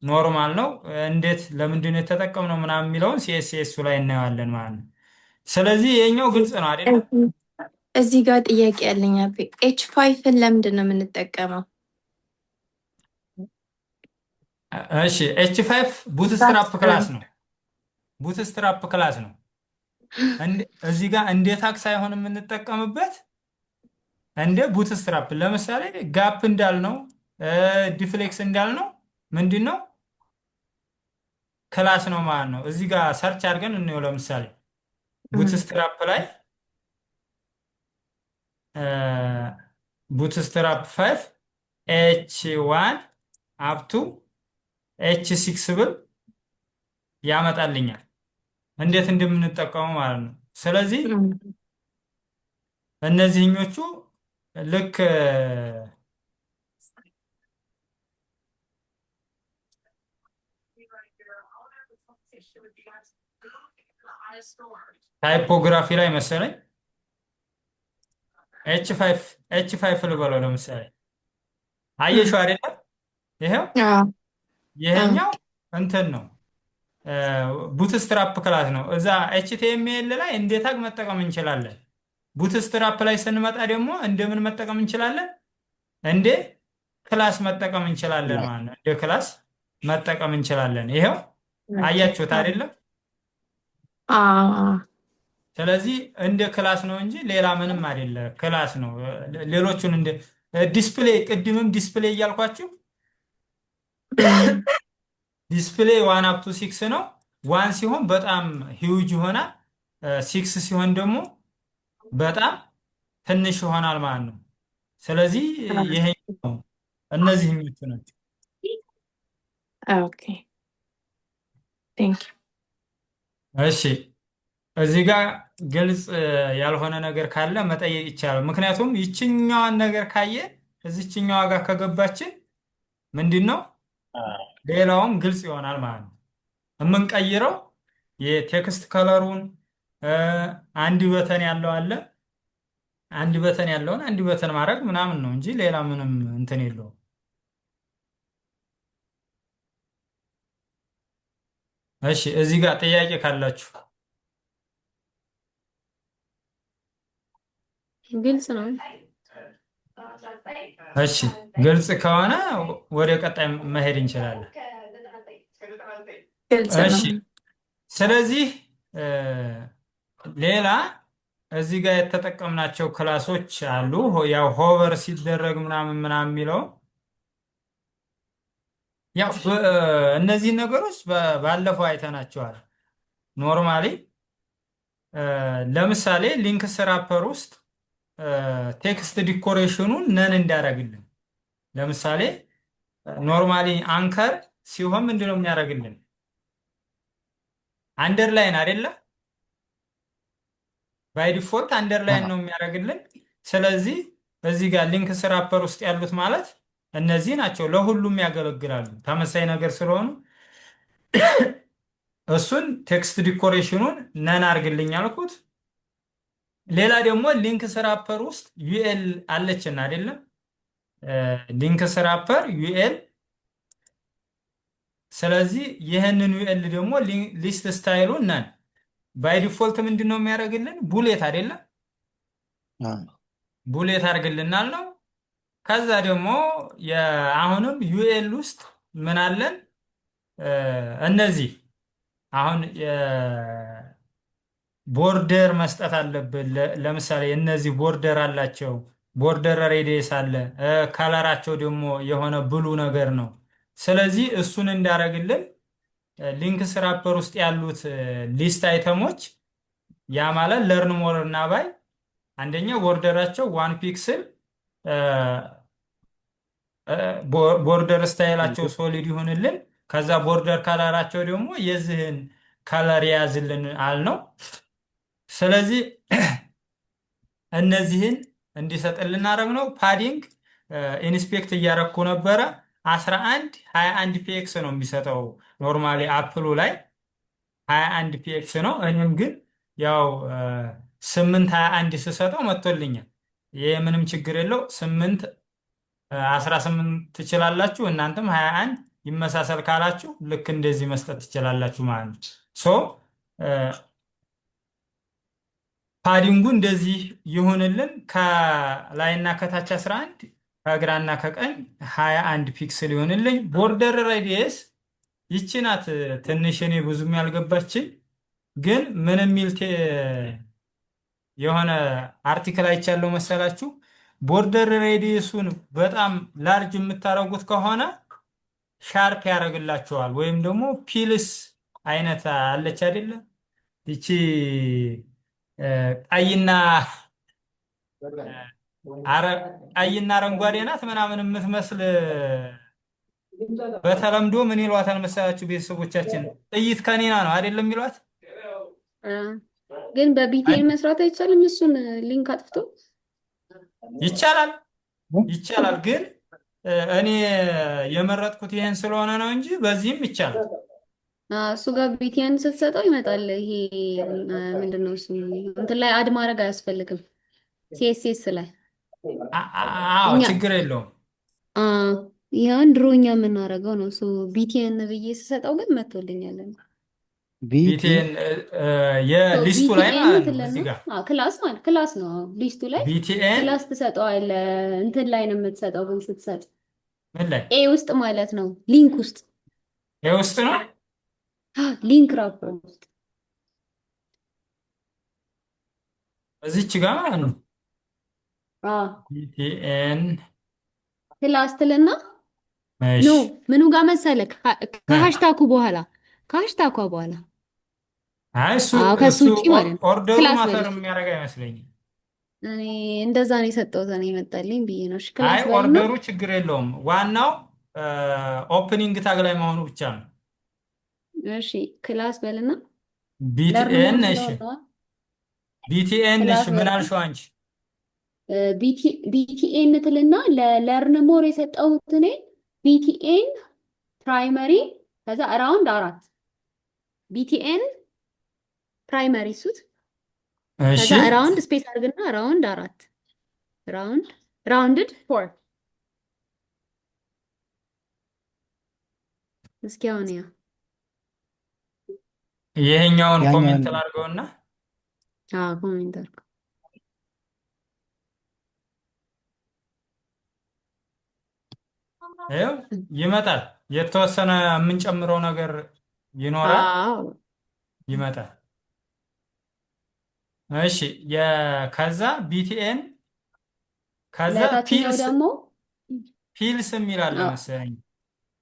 ኖርማል ነው። እንዴት ለምንድን ነው የተጠቀምነው ምናምን የሚለውን ሲኤስኤሱ ላይ እናየዋለን ማለት ነው። ስለዚህ ይሄኛው ግልጽ ነው አይደል? እዚህ ጋር ጥያቄ ያለኝ አቤ፣ ኤች5ን ለምንድን ነው የምንጠቀመው? እሺ ኤች5 ቡትስትራፕ ክላስ ነው። ቡትስትራፕ ክላስ ነው። እዚህ ጋር እንደ ታግ ሳይሆን የምንጠቀምበት እንደ ቡትስትራፕ። ለምሳሌ ጋፕ እንዳልነው ዲፍሌክስ እንዳልነው ምንድን ነው ክላስ ነው ማለት ነው። እዚህ ጋር ሰርች አድርገን እንየው። ለምሳሌ ቡትስትራፕ ላይ ቡትስትራፕ 5 ኤች1 አፕቱ ኤች6 ብል ያመጣልኛል እንዴት እንደምንጠቀመው ማለት ነው። ስለዚህ እነዚህኞቹ ልክ ታይፖግራፊ ላይ መሰለኝ ኤች5 ልበለው። ለምሳሌ አየሽው አይደለም? ይሄው ይሄኛው እንትን ነው ቡትስትራፕ ክላስ ነው። እዛ ኤችቲኤምኤል ላይ እንደ ታግ መጠቀም እንችላለን። ቡትስትራፕ ላይ ስንመጣ ደግሞ እንደምን መጠቀም እንችላለን? እንደ ክላስ መጠቀም እንችላለን ማለት ነው። እንደ ክላስ መጠቀም እንችላለን። ይሄው አያችሁት አይደለም? ስለዚህ እንደ ክላስ ነው እንጂ ሌላ ምንም አይደለ። ክላስ ነው። ሌሎቹን እንደ ዲስፕሌይ፣ ቅድምም ዲስፕሌይ እያልኳችሁ ዲስፕሌይ 1 up to 6 ነው። 1 ሲሆን በጣም ሂውጅ ይሆናል። 6 ሲሆን ደግሞ በጣም ትንሽ ይሆናል ማለት ነው። ስለዚህ ይሄ እነዚህ የሚሉት ናቸው። ኦኬ ቴንክ እሺ እዚህ ጋር ግልጽ ያልሆነ ነገር ካለ መጠየቅ ይቻላል። ምክንያቱም ይችኛዋን ነገር ካየ እዚችኛዋ ጋር ከገባችን ምንድን ነው ሌላውም ግልጽ ይሆናል ማለት ነው። የምንቀይረው የቴክስት ከለሩን አንድ በተን ያለው አለ። አንድ በተን ያለውን አንድ በተን ማድረግ ምናምን ነው እንጂ ሌላ ምንም እንትን የለውም። እሺ እዚህ ጋር ጥያቄ ካላችሁ ግልጽ ነው። እሺ ግልጽ ከሆነ ወደ ቀጣይ መሄድ እንችላለን። ግልጽ እሺ ነው። ስለዚህ ሌላ እዚህ ጋር የተጠቀምናቸው ክላሶች አሉ። ያው ሆቨር ሲደረግ ምናምን ምናምን የሚለው ያው እነዚህ ነገሮች ባለፈው አይተናቸዋል። ኖርማሊ ለምሳሌ ሊንክስ ራፐር ውስጥ ቴክስት ዲኮሬሽኑን ነን እንዳደረግልን ለምሳሌ ኖርማሊ አንከር ሲሆን ምንድነው የሚያደርግልን? አንደርላይን አይደለ? ባይ ዲፎልት አንደርላይን ነው የሚያደርግልን። ስለዚህ እዚህ ጋር ሊንክስ ራፐር ውስጥ ያሉት ማለት እነዚህ ናቸው። ለሁሉም ያገለግላሉ ተመሳሳይ ነገር ስለሆኑ እሱን ቴክስት ዲኮሬሽኑን ነን አድርግልኝ አልኩት። ሌላ ደግሞ ሊንክስ ራፐር ውስጥ ዩኤል አለችን አይደለም? ሊንክስ ራፐር ዩኤል። ስለዚህ ይህንን ዩኤል ደግሞ ሊስት ስታይሉን ነን ባይ ዲፎልት ምንድን ነው የሚያደርግልን? ቡሌት አይደለም? ቡሌት አድርግልናል ነው። ከዛ ደግሞ አሁንም ዩኤል ውስጥ ምን አለን? እነዚህ አሁን ቦርደር መስጠት አለብን። ለምሳሌ እነዚህ ቦርደር አላቸው። ቦርደር ሬዲየስ አለ። ከለራቸው ደግሞ የሆነ ብሉ ነገር ነው። ስለዚህ እሱን እንዳደረግልን ሊንክስ ራፐር ውስጥ ያሉት ሊስት አይተሞች ያ ማለት ለርን ሞር እና ባይ አንደኛ ቦርደራቸው 1 ፒክስል ቦርደር ስታይላቸው ሶሊድ ይሁንልን። ከዛ ቦርደር ከለራቸው ደግሞ የዚህን ከለር የያዝልን አልነው። ስለዚህ እነዚህን እንዲሰጥልን እናደርግ ነው። ፓዲንግ ኢንስፔክት እያረኩ ነበረ። 11 21 ፒኤክስ ነው የሚሰጠው ኖርማሊ አፕሉ ላይ 21 ፒኤክስ ነው። እኔም ግን ያው 8 21 ስሰጠው መጥቶልኛል። ይህ ምንም ችግር የለው። 8 18 ትችላላችሁ። እናንተም 21 ይመሳሰል ካላችሁ ልክ እንደዚህ መስጠት ትችላላችሁ ማለት ነው። ሶ ፓዲንጉ እንደዚህ ይሁንልን። ከላይና ከታች 11 ከግራና ከቀኝ 21 ፒክስል ይሆንልኝ። ቦርደር ሬዲየስ ይቺ ናት ትንሽ እኔ ብዙም ያልገባችኝ፣ ግን ምን የሚል የሆነ አርቲክል አይቻለው መሰላችሁ። ቦርደር ሬዲየሱን በጣም ላርጅ የምታደርጉት ከሆነ ሻርፕ ያደርግላችኋል። ወይም ደግሞ ፒልስ አይነት አለች አይደለ? ይቺ ቀይና ቀይና አረንጓዴ ናት ምናምን የምትመስል በተለምዶ ምን ይሏታል መሰላችሁ ቤተሰቦቻችን? ጥይት ከኔና ነው አይደለም የሚሏት። ግን በቢቲኤን መስራት አይቻልም? እሱን ሊንክ አጥፍቶ ይቻላል ይቻላል። ግን እኔ የመረጥኩት ይሄን ስለሆነ ነው እንጂ በዚህም ይቻላል። እሱ ጋር ቢቲኤን ስትሰጠው ይመጣል። ይሄ ምንድነው እሱ እንትን ላይ አድ ማድረግ አያስፈልግም። ሲኤስኤስ ላይ አዎ ችግር የለውም። ይሄን ድሮኛ የምናደርገው ነው። ቢቲኤን ብዬ ስሰጠው ግን መጥቶልኛል። ቢቲ ቢቲኤን የሊስቱ ላይ ቢቲኤን ማለት ነው። ትለና እዚህ ጋር ክላስ ማለት ክላስ ነው። ሊስቱ ላይ ቢቲኤን ክላስ ትሰጠዋለህ። እንትን ላይ ነው የምትሰጠው፣ ግን ስትሰጥ ምን ላይ ኤ ውስጥ ማለት ነው። ሊንክ ውስጥ የውስጥ ነው። ሊንክ ራፐር ውስጥ እዚች ጋር ማለት ነው። አዎ ቢቲኤን ክላስ ትልና እሺ። ኖ ምኑ ጋር መሰለክ? ከሃሽታጉ በኋላ ከሃሽታጓ በኋላ አይ እሱ አዎ ከሱ እሱ ውጪ ማለት ነው። ኦርደሩ ክላስ ማተር በልስቲ የሚያደርግ አይመስለኝም። እኔ እንደዛ ነው የሰጠሁት። እኔ መጣልኝ ብዬ ነው። እሺ አይ ክላስ በልና ኦርደሩ ችግር የለውም። ዋናው ኦፕኒንግ ታግ ላይ መሆኑ ብቻ ነው። እሺ ክላስ በልና ለርን ሞር ቢቲኤን እሺ፣ የሚለውን ነው። ቢቲኤን እሺ። ክላስ ምን በልና አልሽው አንቺ? ቢቲኤን ትልና ለለርን ሞር የሰጠሁት እኔ ቢቲኤን ፕራይመሪ ከዛ አራውንድ 4 ቢቲኤን ፕራይመሪ ሱት እሺ ከዛ አራውንድ ስፔስ አድርግና አራውንድ 4 ራውንድድ 4 እስኪ አሁን ያ ይሄኛውን ያኛውን ኮሜንት ላድርገውና ኮሜንት አድርግ። ይኸው ይመጣል። የተወሰነ የምንጨምረው ነገር ይኖራል፣ አዎ ይመጣል። እሺ ከዛ ቢቲኤን ከዛ ለታችኛው ደግሞ ፒልስ የሚል አለ አዎ መሰለኝ።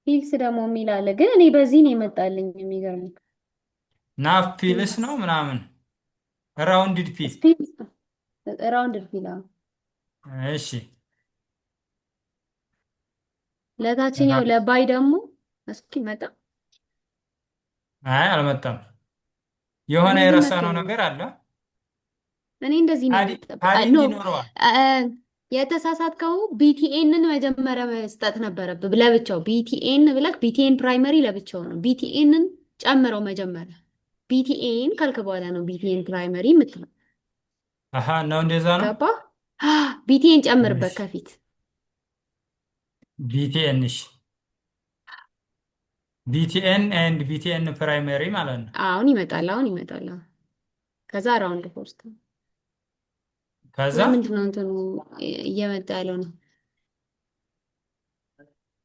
ፒልስ ደግሞ የሚል አለ፣ ግን እኔ በዚህ ነው የመጣልኝ። የሚገርም ናፍ ፒልስ ነው ምናምን ራውንድድ ፒል። ፒልስ ራውንድድ ፒል። እሺ ለታችኛው ለባይ ደግሞ እስኪ መጣ። አይ አልመጣም። የሆነ እኔ ግን የረሳነው መጥቶልኛል። ነገር አለ። እኔ እንደዚህ ነው ፓዲንግ ኖ ይኖረዋል። የተሳሳትከው ቢቲኤንን መጀመሪያ መስጠት ነበረብህ ለብቻው። ቢቲኤን ብለህ ቢቲኤን ፕራይመሪ ለብቻው ነው። ቢቲኤንን ጨምረው መጀመሪያ። ቢቲኤን ካልክ በኋላ ነው ቢቲኤን ፕራይመሪ የምትለው። አሃ ነው እንደዛ ነው። ገባ? ቢቲኤን ጨምርበት ከፊት ቢቲኤን እሺ፣ ቢቲኤን ኤንድ ቢቲኤን ፕራይመሪ ማለት ነው። አሁን ይመጣል። ከዛ ራውንድ ፎርስት ከዛ ለምንድን ነው እንትኑ እየመጣ ያለው ነው?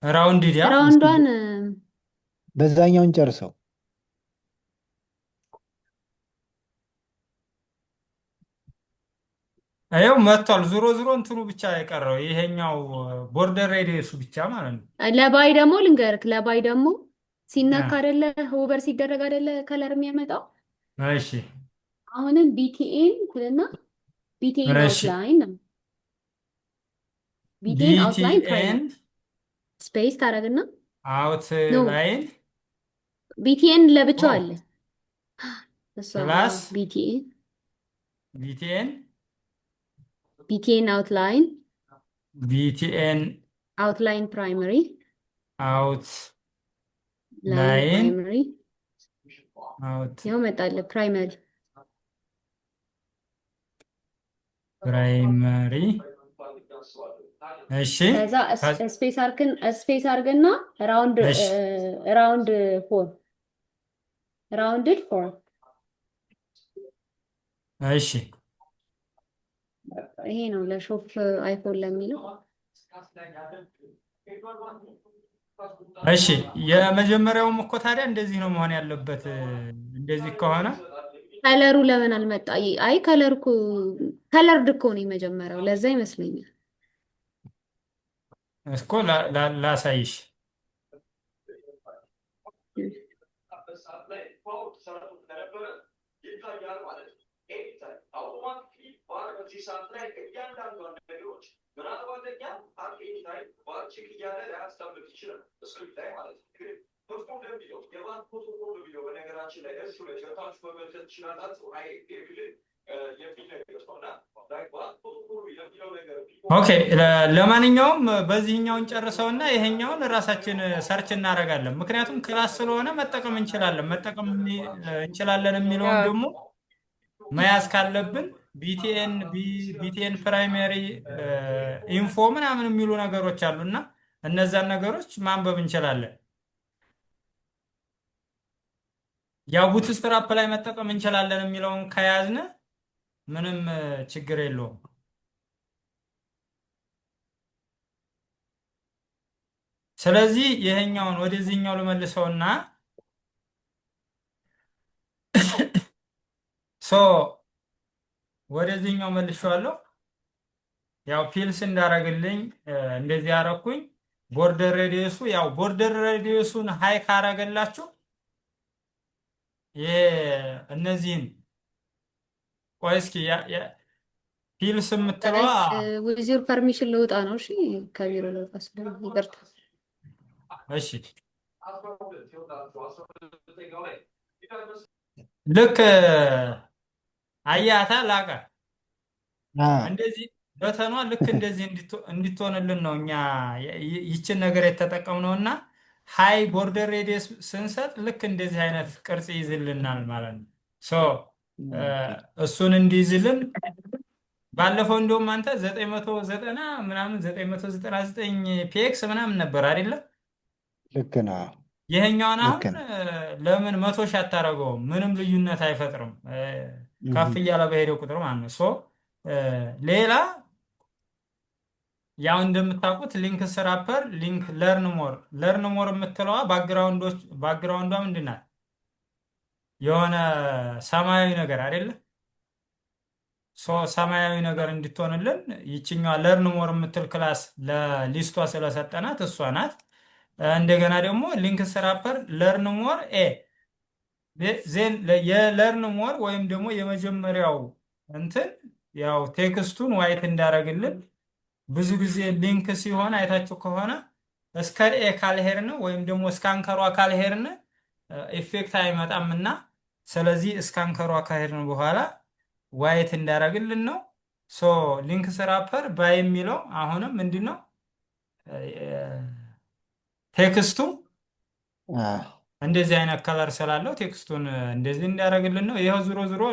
ራውንድድ ያ ራውንዷን በዛኛውን ጨርሰው። ይኸው መጥቷል። ዞሮ ዞሮ እንትኑ ብቻ የቀረው ይሄኛው ቦርደር ሬዲየሱ ብቻ ማለት ነው። ለባይ ደግሞ ልንገርክ፣ ለባይ ደግሞ ሲነካ አይደለ ሆቨር ሲደረግ አይደለ ከለር የሚያመጣው። እሺ አሁንም ቢቲኤን ትልና ቢቲኤን እሺ አውትላይን ነው። ቢቲኤን አውትላይን ቢቲኤን ፕራይመሪ ስፔስ ታደርግና ኖ አውትላይን ቢቲኤን ለብቻው አለ። እሷ ክላስ ቢቲኤን ቢቲኤን አውትላይን ቢቲኤን አውትላይን ፕራይመሪ ላይን ፕራይመሪ አውት ያው መጣለ ፕራይመሪ ፕራይመሪ እሺ ከዛ ስፔስ አርግና እሺ ራውንድ ፎር ራውንድድ ፎር እሺ ይሄ ነው ለሾፕ አይፎን ለሚለው። እሺ የመጀመሪያውም እኮ ታዲያ እንደዚህ ነው መሆን ያለበት። እንደዚህ ከሆነ ከለሩ ለምን አልመጣ? አይ ከለር እኮ ከለርድ እኮ ነው የመጀመሪያው፣ ለዛ ይመስለኛል። እስኮ ላሳይሽ። ኦኬ ለማንኛውም በዚህኛውን ጨርሰውና ይሄኛውን ራሳችን ሰርች እናደርጋለን። ምክንያቱም ክላስ ስለሆነ መጠቀም እንችላለን የሚለውን ደግሞ መያዝ ካለብን ቢቲኤን ፕራይመሪ ኢንፎ ምናምን የሚሉ ነገሮች አሉና እነዛን ነገሮች ማንበብ እንችላለን። ያው ቡትስትራፕ ላይ መጠቀም እንችላለን የሚለውን ከያዝን ምንም ችግር የለውም። ስለዚህ ይሄኛውን ወደዚህኛው ልመልሰውና ሶ ወደዚህኛው መልሼዋለሁ። ያው ፒልስ እንዳረግልኝ እንደዚህ አረኩኝ። ቦርደር ሬዲየሱ ያው ቦርደር ሬዲየሱን ሃይ ካረገላችሁ ይሄ እነዚህን ቆይ እስኪ ፒልስ የምትለዋ ዊዝ ዩር ፐርሚሽን ልውጣ ነው። እሺ ከቢሮ ልውጣ ስለሆነ ይቅርታ። እሺ ልክ አያታ ላቀ እንደዚህ በተኗ ልክ እንደዚህ እንድትሆንልን ነው እኛ ይችን ነገር የተጠቀምነው እና ሃይ ቦርደር ሬዲየስ ስንሰጥ ልክ እንደዚህ አይነት ቅርጽ ይይዝልናል ማለት ነው። ሶ እሱን እንዲይዝልን ባለፈው እንደውም አንተ 990 ምናምን 999 ፒኤክስ ምናምን ነበር አይደለ? ልክ ነው። ይሄኛውን ልክ አሁን ነው። ለምን 100 ሺህ አታደርገውም? ምንም ልዩነት አይፈጥርም። ከፍ እያለ በሄደው ቁጥር ማለት ነው። ሶ ሌላ ያው እንደምታውቁት ሊንክ ስራፐር ሊንክ ለርን ሞር የምትለዋ ባክግራውንዷ ምንድን ናት? የሆነ ሰማያዊ ነገር አይደለ? ሶ ሰማያዊ ነገር እንድትሆንልን ይችኛዋ ለርን ሞር የምትል ክላስ ለሊስቷ ስለሰጠናት እሷ ናት። እንደገና ደግሞ ሊንክ ስራፐር ለርን ሞር ዜን የለርን ሞር ወይም ደግሞ የመጀመሪያው እንትን ያው ቴክስቱን ዋይት እንዳረግልን ብዙ ጊዜ ሊንክ ሲሆን አይታችሁ ከሆነ እስከ ኤ ካልሄድን ወይም ደግሞ እስከ አንከሯ ካልሄድን ኢፌክት አይመጣምና ስለዚህ እስከ አንከሯ ካሄድን በኋላ ዋይት እንዳረግልን ነው። ሶ ሊንክ ስራፐር ባይ የሚለው አሁንም ምንድን ነው ቴክስቱ እንደዚህ አይነት ከለር ስላለው ቴክስቱን እንደዚህ እንዲያደርግልን ነው። ይኸው ዞሮ ዞሮ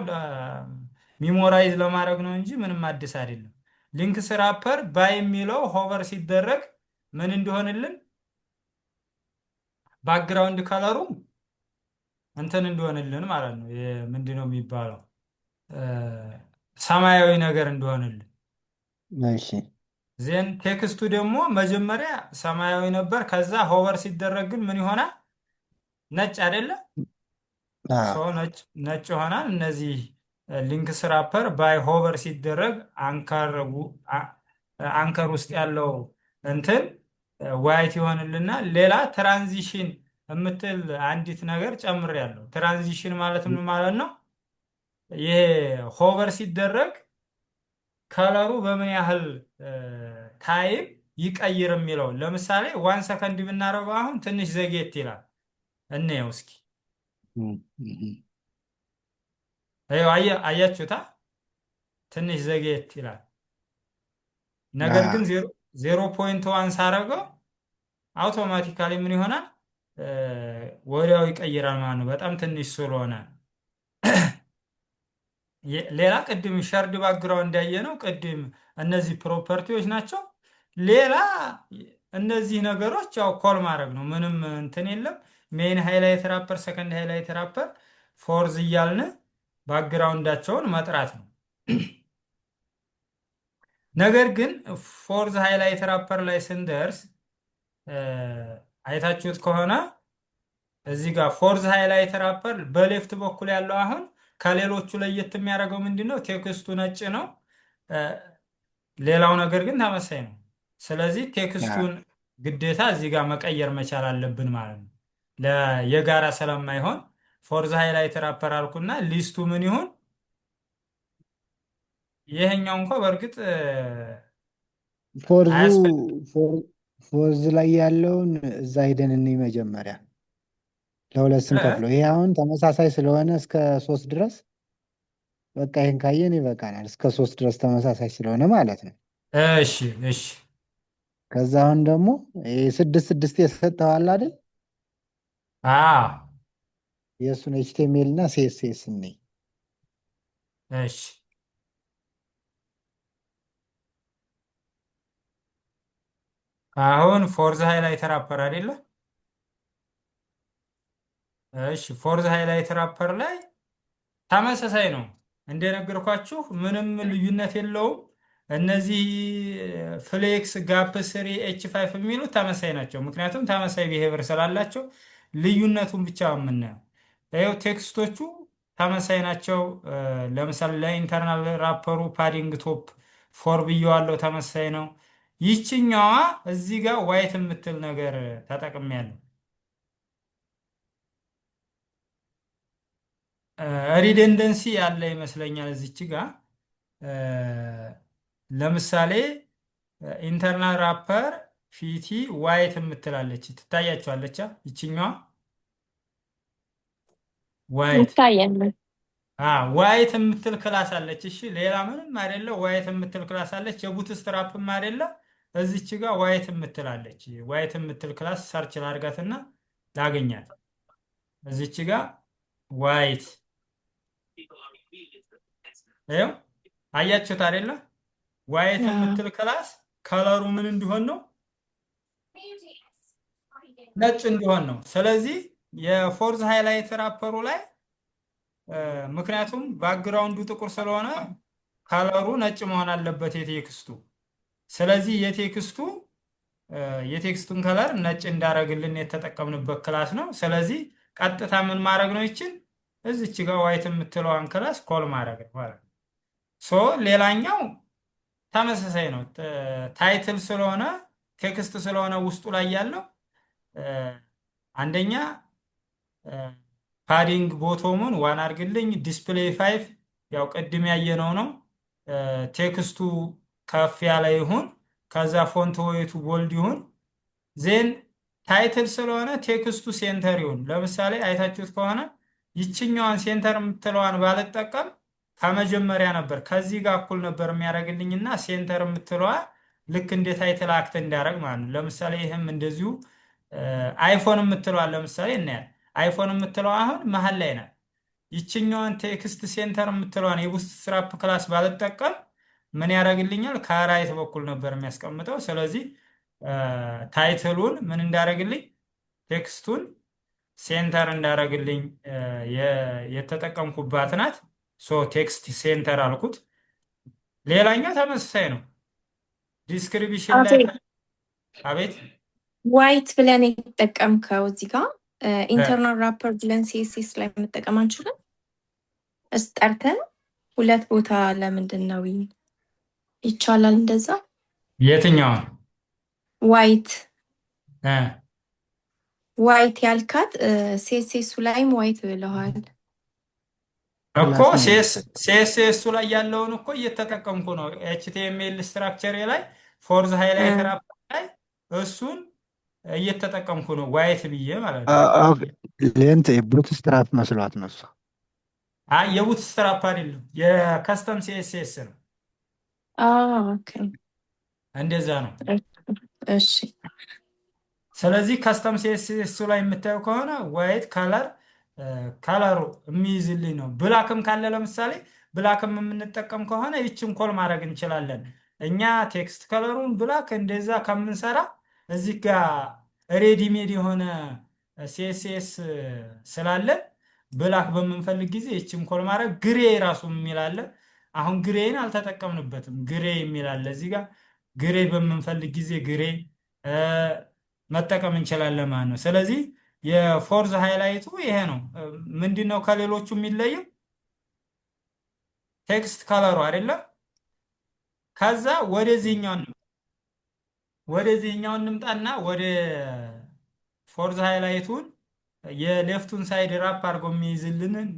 ሚሞራይዝ ለማድረግ ነው እንጂ ምንም አዲስ አይደለም። ሊንክ ስራፐር ባይ የሚለው ሆቨር ሲደረግ ምን እንዲሆንልን ባክግራውንድ ከለሩ እንትን እንዲሆንልን ማለት ነው። ምንድን ነው የሚባለው ሰማያዊ ነገር እንዲሆንልን። እሺ ዜን ቴክስቱ ደግሞ መጀመሪያ ሰማያዊ ነበር። ከዛ ሆቨር ሲደረግ ግን ምን ይሆናል? ነጭ አይደለ? ሰው ነጭ ይሆናል። እነዚህ ሊንክ ስራፐር ባይ ሆቨር ሲደረግ አንከር ውስጥ ያለው እንትን ዋይት ይሆንልና ሌላ ትራንዚሽን የምትል አንዲት ነገር ጨምሬያለሁ። ትራንዚሽን ማለት ምን ማለት ነው? ይሄ ሆቨር ሲደረግ ከለሩ በምን ያህል ታይም ይቀይር የሚለው ለምሳሌ 1 ሰከንድ ብናደርገው አሁን ትንሽ ዘጌት ይላል። እንየው እስኪ። አያችሁታ? ትንሽ ዘጌት ይላል። ነገር ግን 0.1 ሳረገው አውቶማቲካሊ ምን ይሆናል? ወዲያው ይቀይራል ማለት ነው። በጣም ትንሽ ስለሆነ ሌላ ቅድም ሸርድ ባክግራውንድ እንዳየነው ቅድም እነዚህ ፕሮፐርቲዎች ናቸው። ሌላ እነዚህ ነገሮች ያው ኮል ማድረግ ነው። ምንም እንትን የለም። ሜን ሃይላይት ራፐር፣ ሰከንድ ሃይላይት ራፐር፣ ፎርዝ እያልን ባክግራውንዳቸውን መጥራት ነው። ነገር ግን ፎርዝ ሃይላይት ራፐር ላይ ስንደርስ አይታችሁት ከሆነ እዚህ ጋር ፎርዝ ሃይላይት ራፐር በሌፍት በኩል ያለው አሁን ከሌሎቹ ለየት የሚያደርገው ምንድን ነው? ቴክስቱ ነጭ ነው። ሌላው ነገር ግን ተመሳይ ነው። ስለዚህ ቴክስቱን ግዴታ እዚህ ጋር መቀየር መቻል አለብን ማለት ነው። የጋራ ስለማይሆን ፎርዝ ሃይላይት ራፐር አልኩና ሊስቱ ምን ይሁን? ይሄኛው እንኳ በእርግጥ ፎርዝ ላይ ያለውን እዛ ሂደን እንይ መጀመሪያ ለሁለት ስንከፍለው። ይሄ አሁን ተመሳሳይ ስለሆነ እስከ 3 ድረስ በቃ ይህን ካየን ይበቃናል። እስከ 3 ድረስ ተመሳሳይ ስለሆነ ማለት ነው። እሺ እሺ። ከዛ አሁን ደግሞ 6 የሰጠዋል አይደል? የእሱን ኤችቲኤምኤል እና ሲኤስኤስ እንይ። እሺ አሁን ፎርዝ ሃይላይት ራፐር አይደለ? እሺ ፎርዝ ሃይላይት ራፐር ላይ ተመሳሳይ ነው እንደነገርኳችሁ፣ ምንም ልዩነት የለውም። እነዚህ ፍሌክስ፣ ጋፕ ስሪ፣ ኤች ፋይፍ የሚሉት ተመሳሳይ ናቸው። ምክንያቱም ተመሳሳይ ቢሄቨር ስላላቸው ልዩነቱን ብቻ የምናየው ይኸው ቴክስቶቹ ተመሳሳይ ናቸው። ለምሳሌ ለኢንተርናል ራፐሩ ፓዲንግ ቶፕ ፎር ብየዋለው ተመሳሳይ ነው። ይችኛዋ እዚህ ጋር ዋይት የምትል ነገር ተጠቅሜያለሁ። ሪደንደንሲ ያለ ይመስለኛል እዚች ጋር። ለምሳሌ ኢንተርናል ራፐር ፊቲ ዋይት የምትላለች ትታያቸዋለች። ይችኛዋ ዋይት ይታያል። ዋይት የምትል ክላስ አለች። እሺ ሌላ ምንም አይደለ፣ ዋይት የምትል ክላስ አለች። የቡትስትራፕም አይደለ። እዚች ጋር ዋይት የምትላለች። ዋይት የምትል ክላስ ሰርች ላድርጋትና ላገኛት። እዚች ጋር ዋይት ይኸው አያችሁት አይደለ? ዋይት የምትል ክላስ ከለሩ ምን እንዲሆን ነው? ነጭ እንዲሆን ነው። ስለዚህ የፎርዝ ሃይላይት ራፐሩ ላይ ምክንያቱም ባክግራውንዱ ጥቁር ስለሆነ ከለሩ ነጭ መሆን አለበት የቴክስቱ። ስለዚህ የቴክስቱን ከለር ነጭ እንዳረግልን የተጠቀምንበት ክላስ ነው። ስለዚህ ቀጥታ ምን ማድረግ ነው? ይችን እዚች ጋር ዋይት የምትለዋን ክላስ ኮል ማድረግ ነው ማለት ነው። ሌላኛው ተመሳሳይ ነው። ታይትል ስለሆነ ቴክስት ስለሆነ ውስጡ ላይ ያለው አንደኛ ፓዲንግ ቦቶሙን ዋን አድርግልኝ፣ ዲስፕሌይ 5 ያው ቅድም ያየነው ነው። ቴክስቱ ከፍ ያለ ይሁን፣ ከዛ ፎንት ወይቱ ቦልድ ይሁን። ዜን ታይትል ስለሆነ ቴክስቱ ሴንተር ይሁን። ለምሳሌ አይታችሁት ከሆነ ይችኛዋን ሴንተር የምትለዋን ባልጠቀም ከመጀመሪያ ነበር ከዚህ ጋር እኩል ነበር የሚያደርግልኝና ሴንተር የምትለዋ ልክ እንደ ታይትል አክት እንዲያደርግ ማለት ነው። ለምሳሌ ይህም እንደዚሁ አይፎን የምትለዋን ለምሳሌ እናያለን። አይፎን የምትለዋ አሁን መሀል ላይ ናት። ይችኛዋን ቴክስት ሴንተር የምትለዋን የቡትስትራፕ ክላስ ባልጠቀም ምን ያደርግልኛል? ከራይት በኩል ነበር የሚያስቀምጠው። ስለዚህ ታይትሉን ምን እንዳደረግልኝ ቴክስቱን ሴንተር እንዳደረግልኝ የተጠቀምኩባት ናት። ቴክስት ሴንተር አልኩት። ሌላኛው ተመሳሳይ ነው። ዲስክሪፕሽን ላይ አቤት ዋይት ብለን የተጠቀምከው እዚህ ጋር ኢንተርናል ራፐር ብለን ሲኤስኤስ ላይ መጠቀም አንችልም? እስጠርተን ሁለት ቦታ ለምንድን ነው ይቻላል እንደዛ? የትኛውን ዋይት ዋይት ያልካት ሲኤስኤሱ ላይም ዋይት ብለዋል እኮ። ሲኤስኤሱ ላይ ያለውን እኮ እየተጠቀምኩ ነው። ኤችቲኤምኤል ስትራክቸር ላይ ፎርዝ ሃይላይት ራፐር ላይ እሱን እየተጠቀምኩ ነው ዋይት ብዬ ማለት ነው። ሌንት ቡትስትራፕ መስሏት ነው እሷ። የቡትስትራፕ አይደለም፣ የከስተም ሲኤስኤስ ነው። ኦኬ እንደዛ ነው። እሺ ስለዚህ ከስተም ሲኤስኤስ ላይ የምታየው ከሆነ ዋይት ከለሩ የሚይዝልኝ ነው። ብላክም ካለ ለምሳሌ ብላክም የምንጠቀም ከሆነ ይችን ኮል ማድረግ እንችላለን። እኛ ቴክስት ከለሩን ብላክ እንደዛ ከምንሰራ እዚህ ጋር ሬዲሜድ የሆነ ሲኤስኤስ ስላለን ብላክ በምንፈልግ ጊዜ ይችን ኮል ማድረግ። ግሬ ራሱ የሚላለ አሁን ግሬን አልተጠቀምንበትም። ግሬ የሚላለ እዚህ ጋር ግሬ በምንፈልግ ጊዜ ግሬ መጠቀም እንችላለን ማለት ነው። ስለዚህ የፎርዝ ሃይላይቱ ይሄ ነው። ምንድነው ከሌሎቹ የሚለየው? ቴክስት ከለሩ አይደለም። ከዛ ወደዚህኛው እንምጣና ወደ ፎርዝ ሃይላይቱን የሌፍቱን ሳይድ ራፕ አድርጎ የሚይዝልንን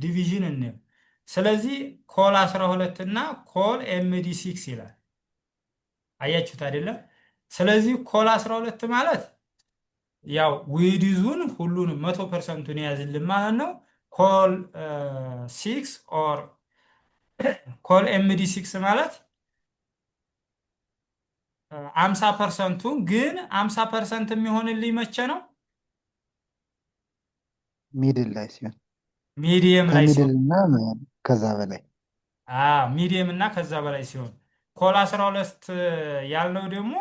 ዲቪዥን እንየው። ስለዚህ ኮል 12 እና ኮል ኤምዲ 6 ይላል። አያችሁት አይደለም? ስለዚህ ኮል 12 ማለት ያው ዊድዙን ሁሉንም 100%ን የያዝልን ማለት ነው። ኮል 6 ኦር ኮል ኤምዲ 6 ማለት 50%ን ግን 50% የሚሆንልኝ መቼ ነው? ሚድል ላይ ሲሆን ሚዲየም ላይ ከሚድል ሲሆን እና ከዛ በላይ ሚዲየም እና ከዛ በላይ ሲሆን፣ ኮል 12 ያልነው ደግሞ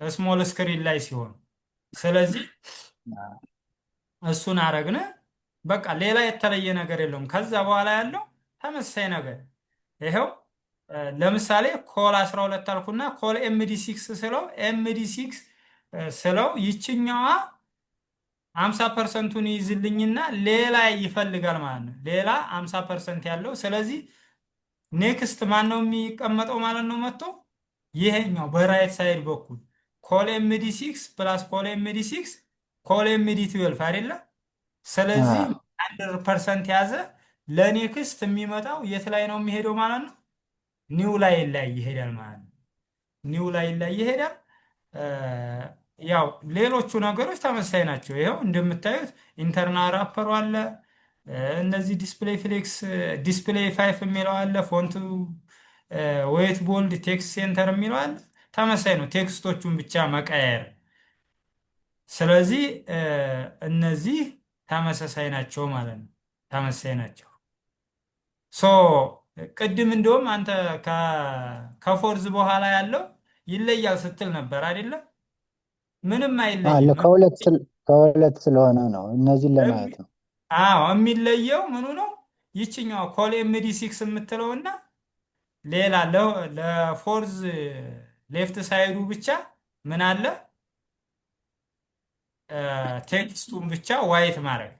ስሞል ስክሪን ላይ ሲሆን። ስለዚህ እሱን አረግን። በቃ ሌላ የተለየ ነገር የለውም። ከዛ በኋላ ያለው ተመሳሳይ ነገር ይኸው። ለምሳሌ ኮል 12 አልኩና ኮል ኤምዲ 6 ስለው ኤምዲ 6 ስለው ይችኛዋ 50%ቱን ይይዝልኝና ሌላ ይፈልጋል ማለት ነው። ሌላ 50% ያለው። ስለዚህ ኔክስት ማን ነው የሚቀመጠው ማለት ነው? መጥቶ ይሄኛው በራይት ሳይድ በኩል ኮል ኤምዲ 6 ፕላስ ኮል ኤምዲ 6 ኮል ኤምዲ 12 አይደለ? ስለዚህ 100% ያዘ። ለኔክስት የሚመጣው የት ላይ ነው የሚሄደው ማለት ነው? ኒው ላይን ላይ ይሄዳል ማለት ነው። ኒው ላይን ላይ ይሄዳል። ያው ሌሎቹ ነገሮች ተመሳሳይ ናቸው። ይኸው እንደምታዩት ኢንተርናል ራፐሩ አለ። እነዚህ ዲስፕሌይ ፍሌክስ ዲስፕሌይ 5 የሚለው አለ። ፎንቱ ዌት ቦልድ ቴክስት ሴንተር የሚለው አለ። ተመሳሳይ ነው፣ ቴክስቶቹን ብቻ መቀየር። ስለዚህ እነዚህ ተመሳሳይ ናቸው ማለት ነው። ተመሳሳይ ናቸው። ሶ ቅድም እንደውም አንተ ከፎርዝ በኋላ ያለው ይለያል ስትል ነበር አይደለም? ምንም አይለይም። ከሁለት ስለሆነ ነው እነዚህን ለማየት ነው። አዎ የሚለየው ምኑ ነው? ይችኛው ኮል ኤምዲ 6 የምትለውና ሌላ ለፎርዝ ሌፍት ሳይዱ ብቻ ምን አለ? ቴክስቱን ብቻ ዋይት ማድረግ።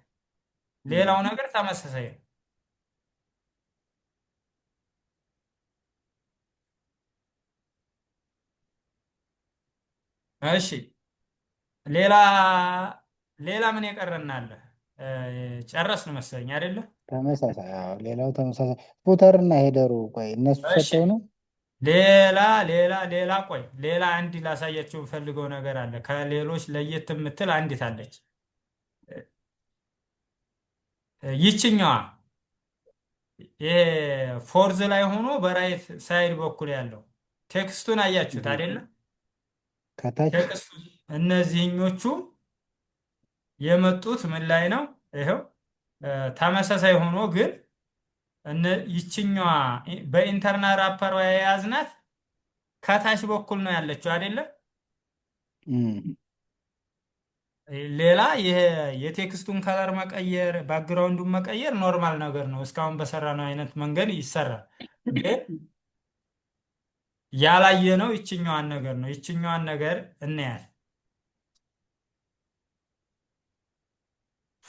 ሌላው ነገር ተመሳሳይ ነው። እሺ ሌላ ሌላ ምን የቀረናለ? ጨረስን መሰለኝ አይደለ? ተመሳሳይ። ሌላው ተመሳሳይ። ፉተር እና ሄደሩ ቆይ እነሱ እሺ ሰጠው ነው። ሌላ ቆይ ሌላ አንድ ላሳያችሁ የምፈልገው ነገር አለ። ከሌሎች ለየት የምትል አንዲት አለች። ይችኛዋ ይሄ ፎርዝ ላይ ሆኖ በራይት ሳይድ በኩል ያለው ቴክስቱን አያችሁት አይደለ? ከታች ቴክስቱ እነዚህኞቹ የመጡት ምን ላይ ነው? ይኸው ተመሳሳይ ሆኖ ግን ይችኛዋ በኢንተርናል ራፐሯ የያዝናት ከታች በኩል ነው ያለችው አይደለ? ሌላ ይሄ የቴክስቱን ከለር መቀየር፣ ባክግራውንዱን መቀየር ኖርማል ነገር ነው። እስካሁን በሰራነው አይነት መንገድ ይሰራል። ግን ያላየነው ይችኛዋን ነገር ነው። ይችኛዋን ነገር እናያል።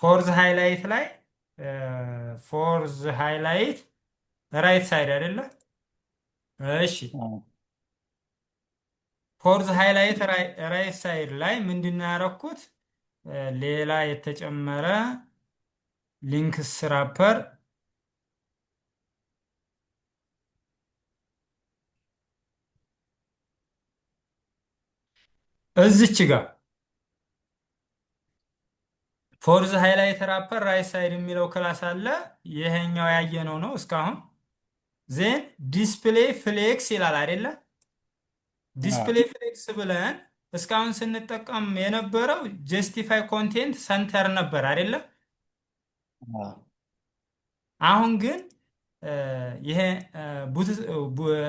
ፎርዝ ሃይላይት ላይ ፎርዝ ሃይላይት ራይት ሳይድ አይደለ? እሺ ፎርዝ ሃይላይት ራይት ሳይድ ላይ ምንድነው ያደረኩት? ሌላ የተጨመረ ሊንክስ ራፐር እዚች ጋር ፎርዝ ሃይላይት ራፐር ራይት ሳይድ የሚለው ክላስ አለ። ይሄኛው ያየነው ነው እስካሁን። ዜን ዲስፕሌይ ፍሌክስ ይላል አይደለ? ዲስፕሌይ ፍሌክስ ብለን እስካሁን ስንጠቀም የነበረው ጀስቲፋይ ኮንቴንት ሰንተር ነበር አይደለ? አሁን ግን ይሄ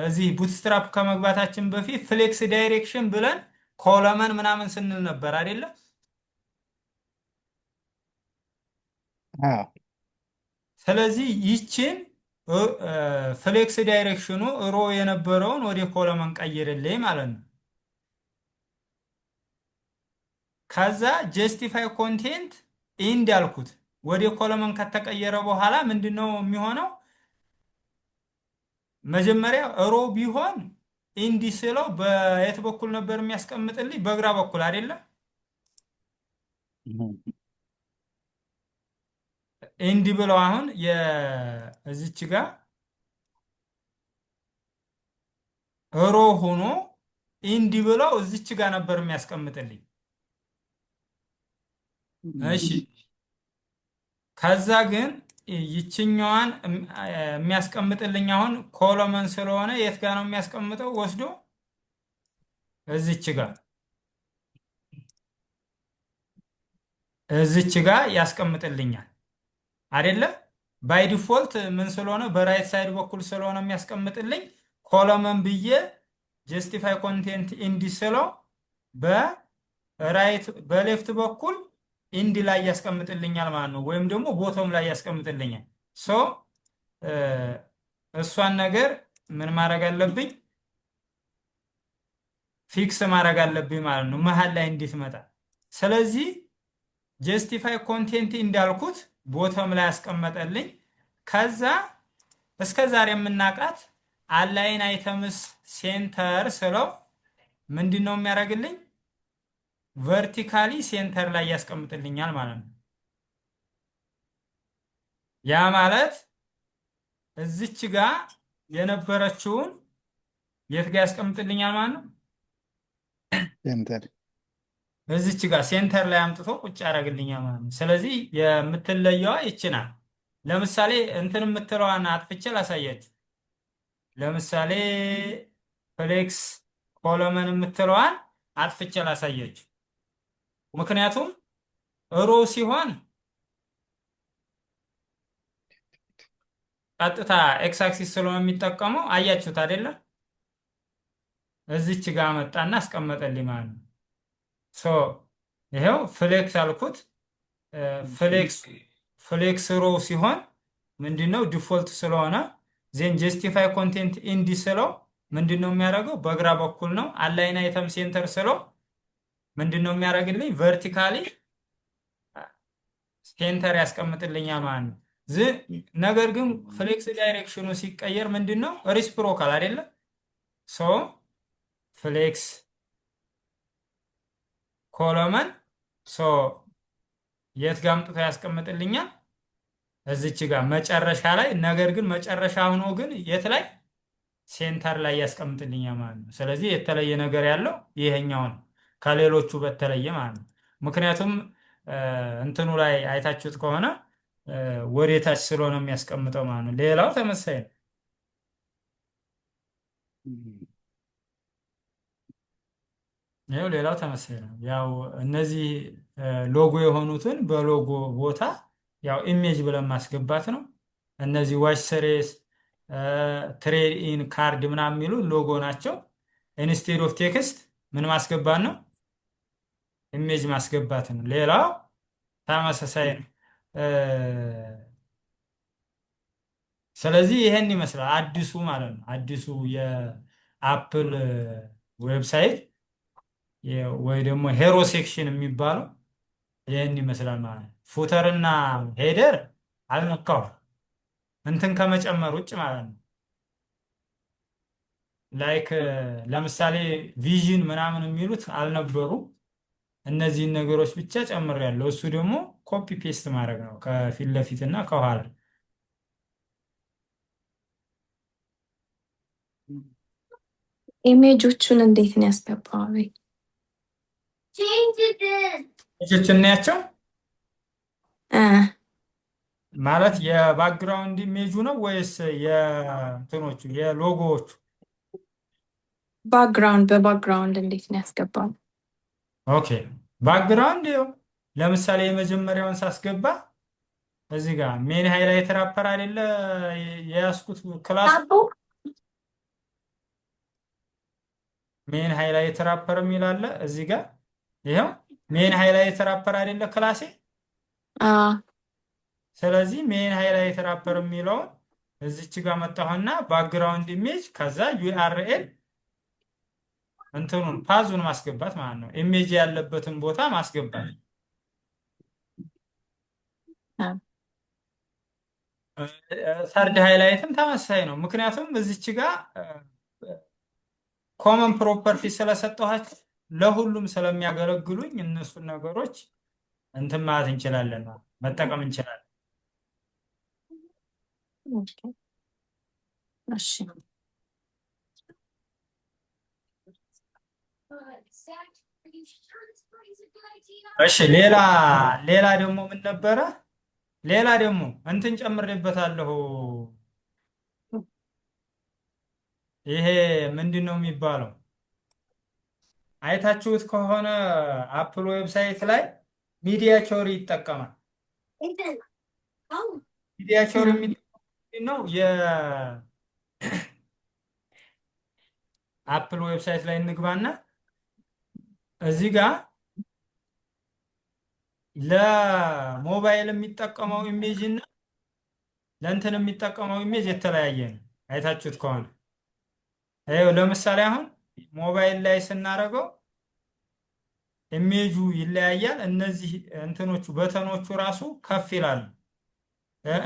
እዚህ ቡትስትራፕ ከመግባታችን በፊት ፍሌክስ ዳይሬክሽን ብለን ኮለመን ምናምን ስንል ነበር አይደለ? ስለዚህ ይችን ፍሌክስ ዳይሬክሽኑ ሮ የነበረውን ወደ ኮለመን ቀይርልኝ ማለት ነው። ከዛ ጀስቲፋይ ኮንቴንት ኢንድ ያልኩት ወደ ኮለመን ከተቀየረ በኋላ ምንድነው የሚሆነው? መጀመሪያ ሮ ቢሆን ኢንዲ ስለው በየት በኩል ነበር የሚያስቀምጥልኝ? በግራ በኩል አይደለ? ኢንዲ ብለው አሁን እዚች ጋር ሮ ሆኖ ኢንዲ ብለው እዚች ጋር ነበር የሚያስቀምጥልኝ። እሺ ከዛ ግን ይችኛዋን የሚያስቀምጥልኝ አሁን ኮሎመን ስለሆነ የት ጋር ነው የሚያስቀምጠው? ወስዶ እዚች ጋር ያስቀምጥልኛል አይደለ? ባይ ዲፎልት ምን ስለሆነ በራይት ሳይድ በኩል ስለሆነ የሚያስቀምጥልኝ ኮሎመን ብዬ ጀስቲፋይ ኮንቴንት ኢንዲ ስለው በሌፍት በኩል ኢንድ ላይ ያስቀምጥልኛል ማለት ነው፣ ወይም ደግሞ ቦቶም ላይ ያስቀምጥልኛል። ሶ እሷን ነገር ምን ማድረግ አለብኝ? ፊክስ ማድረግ አለብኝ ማለት ነው፣ መሀል ላይ እንድትመጣ። ስለዚህ ጀስቲፋይ ኮንቴንት እንዳልኩት ቦቶም ላይ ያስቀመጠልኝ። ከዛ እስከ ዛሬ የምናውቃት አላይን አይተምስ ሴንተር ስለው ምንድን ነው የሚያደርግልኝ? ቨርቲካሊ ሴንተር ላይ ያስቀምጥልኛል ማለት ነው። ያ ማለት እዚች ጋር የነበረችውን የት ጋር ያስቀምጥልኛል ማለት ነው? ሴንተር እዚች ጋር ሴንተር ላይ አምጥቶ ቁጭ ያደርግልኛል ማለት ነው። ስለዚህ የምትለየዋ ይቺ ናት። ለምሳሌ እንትን የምትለዋን አጥፍቼ ላሳያችሁ። ለምሳሌ ፍሌክስ ኮለመን የምትለዋን አጥፍቼ ላሳያችሁ። ምክንያቱም ሮ ሲሆን ቀጥታ ኤክስ አክሲስ ስለሆነ የሚጠቀመው አያችሁት አይደለም? እዚች ጋር መጣና አስቀመጠልኝ ማለት ነው። ሶ ይሄው ፍሌክስ አልኩት። ፍሌክስ ሮ ሲሆን ምንድነው ዲፎልት ስለሆነ ዜን ጀስቲፋይ ኮንቴንት ኢንዲ ስለው ምንድነው የሚያደርገው? በግራ በኩል ነው። አላይን አይተም ሴንተር ስለው ምንድነው የሚያደርግልኝ? ቨርቲካሊ ሴንተር ያስቀምጥልኛል ማለት ነው። ነገር ግን ፍሌክስ ዳይሬክሽኑ ሲቀየር ምንድነው? ሪስፕሮካል አይደለም? ሶ ፍሌክስ ኮሎመን ሶ የት ጋር አምጥቶ ያስቀምጥልኛል? እዚች ጋር መጨረሻ ላይ። ነገር ግን መጨረሻ ሆኖ ግን የት ላይ? ሴንተር ላይ ያስቀምጥልኛል ማለት ነው። ስለዚህ የተለየ ነገር ያለው ይሄኛው ነው ከሌሎቹ በተለየ ማለት ነው። ምክንያቱም እንትኑ ላይ አይታችሁት ከሆነ ወደታች ስለሆነ የሚያስቀምጠው ማለት ነው። ሌላው ተመሳሳይ ነው። ይኸው ሌላው ተመሳሳይ ነው። ያው እነዚህ ሎጎ የሆኑትን በሎጎ ቦታ ያው ኢሜጅ ብለን ማስገባት ነው። እነዚህ ዋች ሰሬስ ትሬድ ኢን ካርድ ምናምን የሚሉ ሎጎ ናቸው። ኢንስቴድ ኦፍ ቴክስት ምን ማስገባት ነው? ኢሜጅ ማስገባት ነው። ሌላው ተመሳሳይ ነው። ስለዚህ ይሄን ይመስላል አዲሱ ማለት ነው። አዲሱ የአፕል ዌብሳይት ወይ ደግሞ ሄሮ ሴክሽን የሚባለው ይህን ይመስላል ማለት ነው። ፉተር እና ሄደር አልነካው እንትን ከመጨመር ውጭ ማለት ነው። ላይክ ለምሳሌ ቪዥን ምናምን የሚሉት አልነበሩ። እነዚህን ነገሮች ብቻ ጨምሬያለሁ። እሱ ደግሞ ኮፒ ፔስት ማድረግ ነው ከፊት ለፊት እና ከኋላ። ኢሜጆቹን እንዴት ነው ያስገባው? ች እናያቸው እ ማለት የባክግራውንድ ኢሜጁ ነው ወይስ የእንትኖቹ የሎጎዎቹ? በባክግራውንድ እንዴት ነው ያስገባው? ኦኬ ባክግራውንድ ይኸው ለምሳሌ የመጀመሪያውን ሳስገባ እዚህ ጋር ሜን ሃይላይተር አፐር አይደለ የያዝኩት ክላሱ ሜን ሃይላይተር አፐር የሚል አለ እዚህ ጋር። ይኸው ሜን ሃይላይተር አፐር አይደለ ክላሴ። ስለዚህ ሜን ሃይላይተር አፐር የሚለውን እዚች ጋር መጣሁና ባክግራውንድ ኢሜጅ ከዛ ዩአርኤል እንትኑን ፓዙን ማስገባት ማለት ነው። ኢሜጅ ያለበትን ቦታ ማስገባት። ሰርድ ሃይላይትም ተመሳሳይ ነው። ምክንያቱም እዚች ጋር ኮመን ፕሮፐርቲ ስለሰጠኋቸው ለሁሉም ስለሚያገለግሉኝ እነሱን ነገሮች እንትን ማለት እንችላለን፣ መጠቀም እንችላለን። እሺ እሺ ሌላ ደግሞ ምን ነበረ? ሌላ ደግሞ እንትን ጨምሬበታለሁ። ይሄ ምንድን ነው የሚባለው? አይታችሁት ከሆነ አፕል ዌብሳይት ላይ ሚዲያ ቲዮሪ ይጠቀማል። ሚዲያ ቲዮሪ የሚጠቀም ነው። የአፕል ዌብሳይት ላይ እንግባና እዚህ ጋር ለሞባይል የሚጠቀመው ኢሜጅ እና ለእንትን የሚጠቀመው ኢሜጅ የተለያየ ነው። አይታችሁት ከሆነ ይኸው ለምሳሌ አሁን ሞባይል ላይ ስናደርገው ኢሜጁ ይለያያል። እነዚህ እንትኖቹ በተኖቹ ራሱ ከፍ ይላሉ።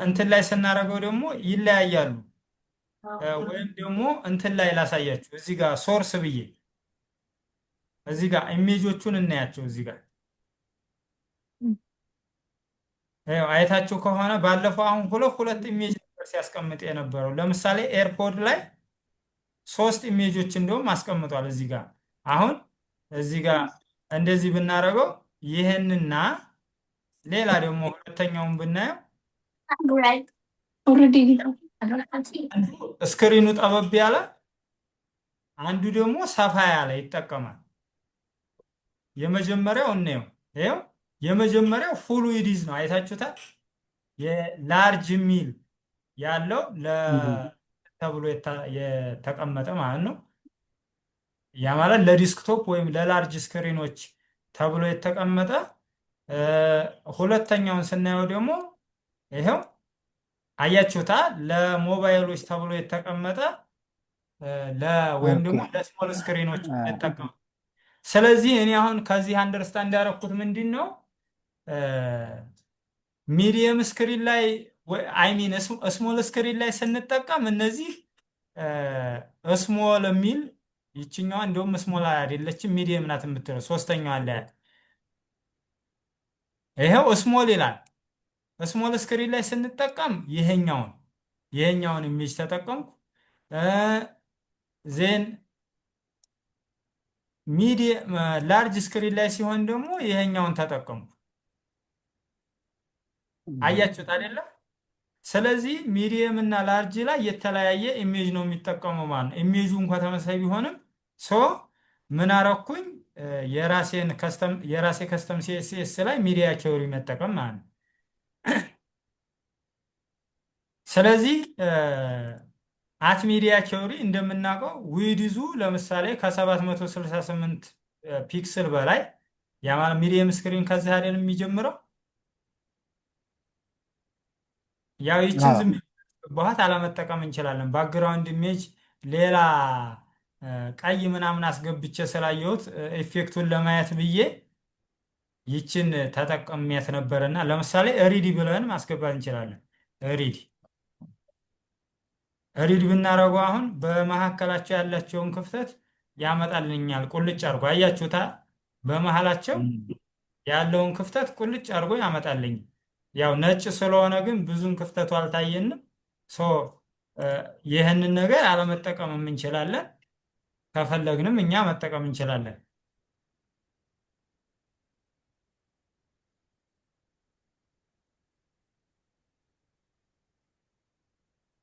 እንትን ላይ ስናደርገው ደግሞ ይለያያሉ። ወይም ደግሞ እንትን ላይ ላሳያችሁ እዚህ ጋር ሶርስ ብዬ እዚህ ጋር ኢሜጆቹን እናያቸው። እዚህ ጋር ይኸው አይታችሁ ከሆነ ባለፈው አሁን ሁለት ኢሜጅ ነበር ሲያስቀምጥ የነበረው። ለምሳሌ ኤርፖድ ላይ 3 ኢሜጆች እንደውም አስቀምጧል እዚህ ጋር። አሁን እዚህ ጋር እንደዚህ ብናደርገው ይህንና ሌላ ደግሞ ሁለተኛውን ብናየው ስክሪኑ ጠበብ ያለ፣ አንዱ ደግሞ ሰፋ ያለ ይጠቀማል። የመጀመሪያው እንየው። ይኸው የመጀመሪያው ፉል ዊድዝ ነው። አይታችሁታል። የላርጅ ሚል ያለው ተብሎ የተቀመጠ ማለት ነው። ያ ማለት ለዲስክቶፕ ወይም ለላርጅ ስክሪኖች ተብሎ የተቀመጠ። ሁለተኛውን ስናየው ደግሞ ይኸው አያችሁታ ለሞባይሎች ተብሎ የተቀመጠ ወይም ደግሞ ለስሞል ስክሪኖች የተጠቀመ። ስለዚህ እኔ አሁን ከዚህ አንደርስታንድ ያደረኩት ምንድን ነው ሚዲየም ስክሪን ላይ አይሚን ስሞል ስክሪን ላይ ስንጠቀም እነዚህ ስሞል የሚል ይችኛዋ እንደውም ስሞል አይደለችም ሚዲየም ናት የምትለው ሶስተኛዋ አለ ይሄው ስሞል ይላል። ስሞል ስክሪን ላይ ስንጠቀም ይሄኛውን ኢሜጅ ተጠቀምኩ። ዜን ሚዲየም ላርጅ ስክሪን ላይ ሲሆን ደግሞ ይሄኛውን ተጠቀምኩ። አያችሁት አይደለ? ስለዚህ ሚዲየም እና ላርጅ ላይ የተለያየ ኢሜጅ ነው የሚጠቀመው ማለት ነው። ኢሜጁ እንኳ ተመሳሳይ ቢሆንም ምን አረኩኝ የራሴ ከስተም ሲኤስኤስ ላይ ሚዲያ ቲዮሪ መጠቀም ማለት ነው። ስለዚህ አት ሚዲያ ቲዮሪ እንደምናውቀው ዊድዙ ለምሳሌ ከ768 ፒክስል በላይ ያ ማለት ሚዲየም ስክሪን ከዚህ አይደል የሚጀምረው። ያው ይችን ዝም በኋት አለመጠቀም እንችላለን። ባክግራውንድ ኢሜጅ ሌላ ቀይ ምናምን አስገብቼ ስላየሁት ኢፌክቱን ለማየት ብዬ ይችን ተጠቀሚያት ነበርና ለምሳሌ ሪዲ ብለን ማስገባት እንችላለን። ሪድ ብናደርገው አሁን በመካከላቸው ያላቸውን ክፍተት ያመጣልኛል። ቁልጭ አድርጎ አያችሁታ። በመሃላቸው ያለውን ክፍተት ቁልጭ አድርጎ ያመጣልኝ። ያው ነጭ ስለሆነ ግን ብዙም ክፍተቱ አልታየንም። ይህንን ነገር አለመጠቀምም እንችላለን። ከፈለግንም እኛ መጠቀም እንችላለን።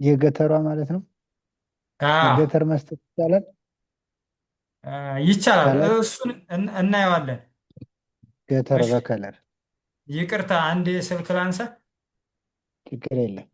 የገተሯ ማለት ነው። ገተር መስጠት ይቻላል ይቻላል። እሱን እናየዋለን። ገተር በከለር ይቅርታ፣ አንድ ስልክ ላንሳ። ችግር የለም።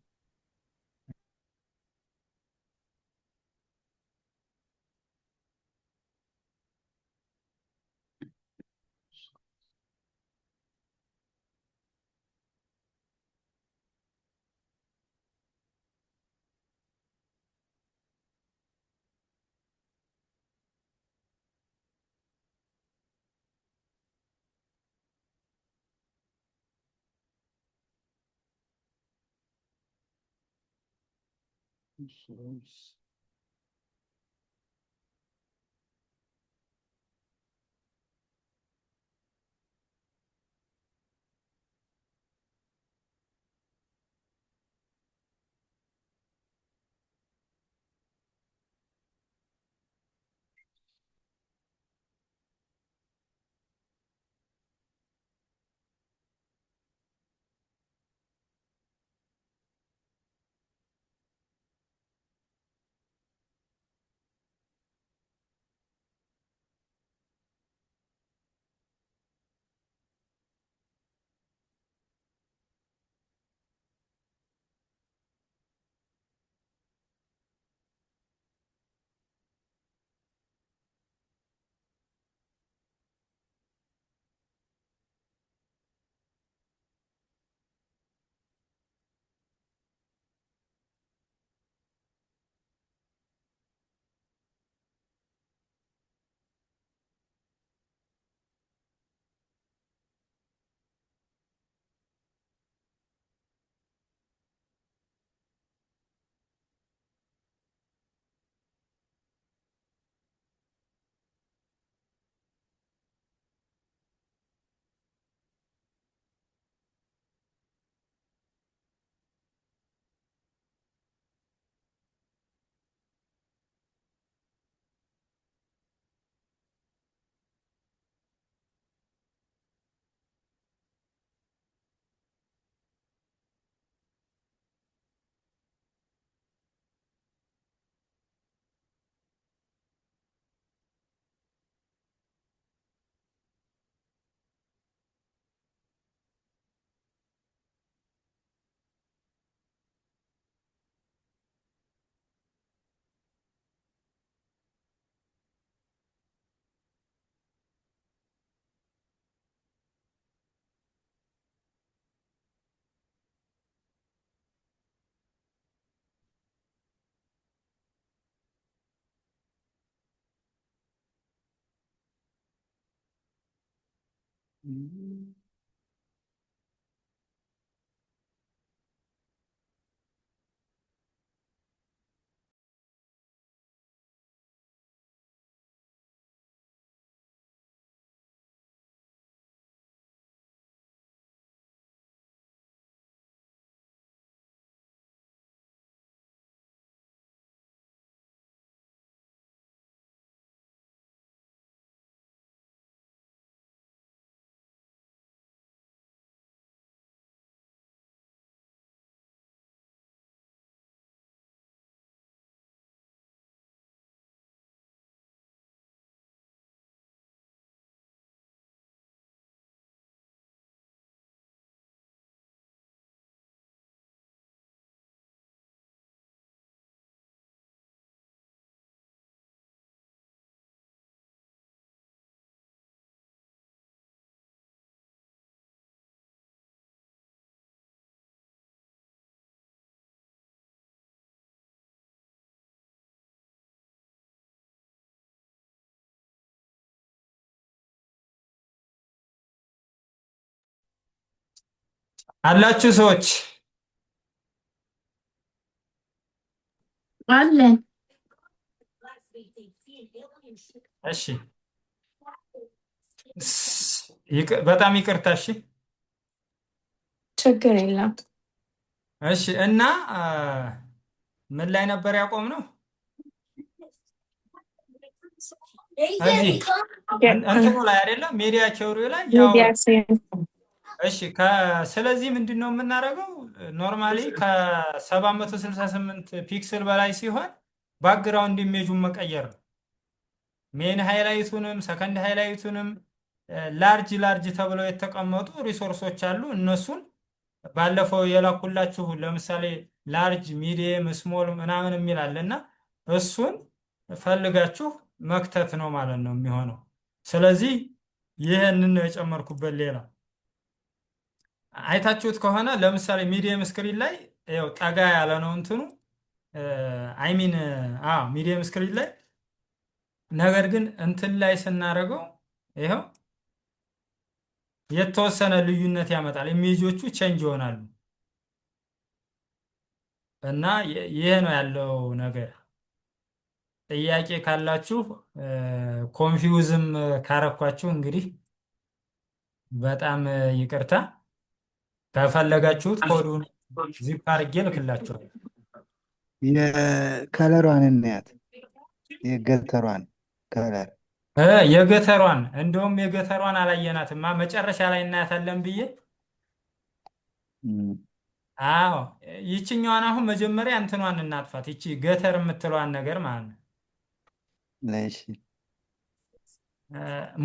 አላችሁ ሰዎች? አለን። እሺ በጣም ይቅርታ። እሺ ችግር የለም። እሺ እና ምን ላይ ነበር ያቆምነው? እዚህ እንትኑ ላይ አይደለም፣ ሚዲያ ቲዮሪ ላይ ያው። እሺ ስለዚህ ምንድን ነው የምናደርገው? ኖርማሊ ከ768 ፒክስል በላይ ሲሆን ባክግራውንድ ኢሜጁን መቀየር ነው። ሜን ሃይላይቱንም ሰከንድ ሃይላይቱንም ላርጅ ላርጅ ተብለው የተቀመጡ ሪሶርሶች አሉ። እነሱን ባለፈው የላኩላችሁ ለምሳሌ ላርጅ፣ ሚዲየም፣ ስሞል ምናምን የሚል አለ እና እሱን ፈልጋችሁ መክተት ነው ማለት ነው የሚሆነው። ስለዚህ ይህንን ነው የጨመርኩበት። ሌላ አይታችሁት ከሆነ ለምሳሌ ሚዲየም ስክሪን ላይ ያው ጠጋ ያለ ነው እንትኑ አይሚን ሚዲየም ስክሪን ላይ፣ ነገር ግን እንትን ላይ ስናደርገው ይኸው የተወሰነ ልዩነት ያመጣል። ኢሜጆቹ ቼንጅ ይሆናሉ እና ይሄ ነው ያለው ነገር። ጥያቄ ካላችሁ ኮንፊውዝም ካረኳችሁ እንግዲህ በጣም ይቅርታ። ከፈለጋችሁት ኮዱን ዚፕ አድርጌ ልክላችኋል። የከለሯን እናያት፣ የገተሯን ከለር የገተሯን እንደውም የገተሯን አላየናትማ፣ መጨረሻ ላይ እናያታለን ብዬ። አዎ ይችኛዋን አሁን መጀመሪያ እንትኗን እናጥፋት፣ ይቺ ገተር የምትለዋን ነገር ማለት ነው። እሺ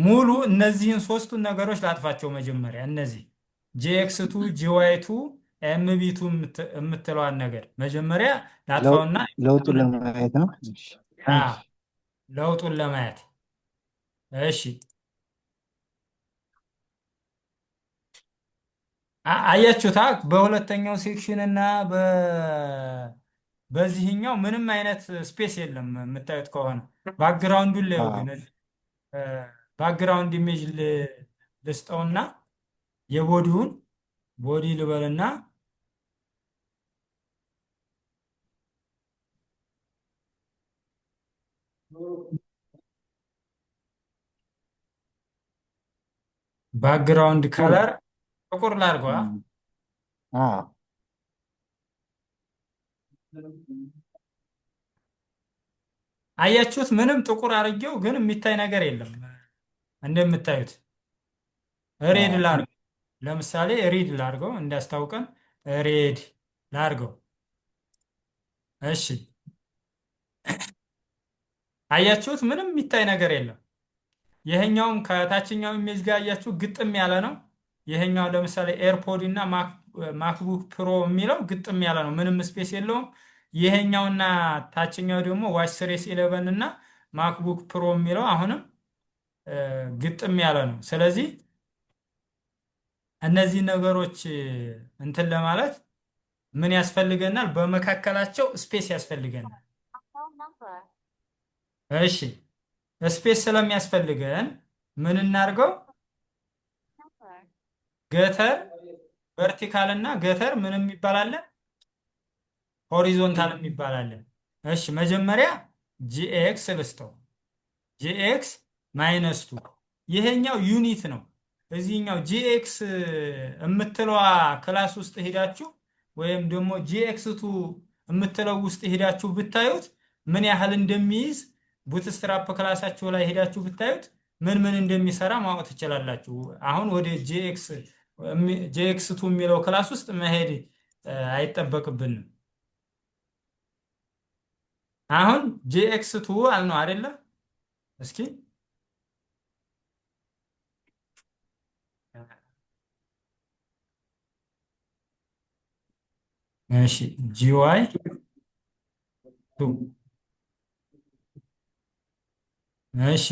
ሙሉ እነዚህን ሶስቱን ነገሮች ላጥፋቸው መጀመሪያ። እነዚህ ጂኤክስቱ ጂዋይቱ ኤምቢቱ የምትለዋን ነገር መጀመሪያ ላጥፋውና ለውጡን ለማየት ነው። ለውጡን ለማየት እሺ። አያችሁታ በሁለተኛው ሴክሽን እና በዚህኛው ምንም አይነት ስፔስ የለም። የምታዩት ከሆነ ባክግራውንዱን ላይ ግን ባክግራውንድ ኢሜጅ ልስጠውና የቦዲውን ቦዲ ልበልና ባክግራውንድ ከለር ጥቁር ላድርገዋ። አያችሁት? ምንም ጥቁር አድርጌው ግን የሚታይ ነገር የለም። እንደምታዩት ሬድ ላድርገው፣ ለምሳሌ ሬድ ላድርገው እንዳስታውቀን ሬድ ላድርገው። እሺ አያችሁት? ምንም የሚታይ ነገር የለም። ይሄኛውም ከታችኛው ኢሜጅ ጋር አያችሁ ግጥም ያለ ነው። ይሄኛው ለምሳሌ ኤርፖድ እና ማክቡክ ፕሮ የሚለው ግጥም ያለ ነው፣ ምንም ስፔስ የለውም። ይሄኛውና ታችኛው ደግሞ ዋች ስሬስ 11 እና ማክቡክ ፕሮ የሚለው አሁንም ግጥም ያለ ነው። ስለዚህ እነዚህ ነገሮች እንትን ለማለት ምን ያስፈልገናል? በመካከላቸው ስፔስ ያስፈልገናል። እሺ ስፔስ ስለሚያስፈልገን ምን እናድርገው? ገተር ቨርቲካል እና ገተር ምንም ይባላል ሆሪዞንታል የሚባላል። እሺ መጀመሪያ ጂኤክስ ልስጠው። ጂኤክስ ማይነስ ቱ ይሄኛው ዩኒት ነው። እዚህኛው ጂኤክስ የምትለዋ ክላስ ውስጥ ሄዳችሁ ወይም ደግሞ ጂኤክስ ቱ የምትለው ውስጥ ሄዳችሁ ብታዩት ምን ያህል እንደሚይዝ ቡትስትራፕ ክላሳችሁ ላይ ሄዳችሁ ብታዩት ምን ምን እንደሚሰራ ማወቅ ትችላላችሁ። አሁን ወደ ጂኤክስ ቱ የሚለው ክላስ ውስጥ መሄድ አይጠበቅብንም። አሁን ጂኤክስ ቱ አልነው አይደለ? እስኪ እሺ ጂዋይ ቱ እሺ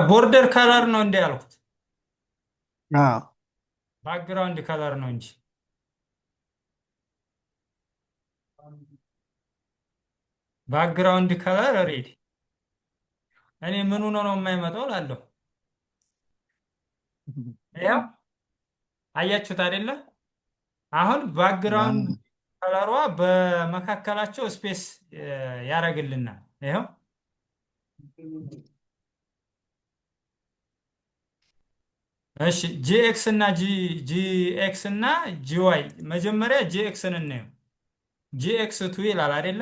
ቦርደር ከለር ነው እንደ ያልኩት አዎ ባክግራውንድ ከለር ነው እንጂ ባክግራውንድ ከለር ሬድ። እኔ ምን ሆኖ ነው የማይመጣው ላለሁ ያው አያችሁት አይደለ? አሁን ባክግራውንድ ከለሯ በመካከላቸው ስፔስ ያደርግልናል። ይኸው እሺ ጂኤክስ እና ጂኤክስ እና ጂዋይ መጀመሪያ ጂኤክስን እናየው። ጂኤክስ ቱ ይላል አይደለ?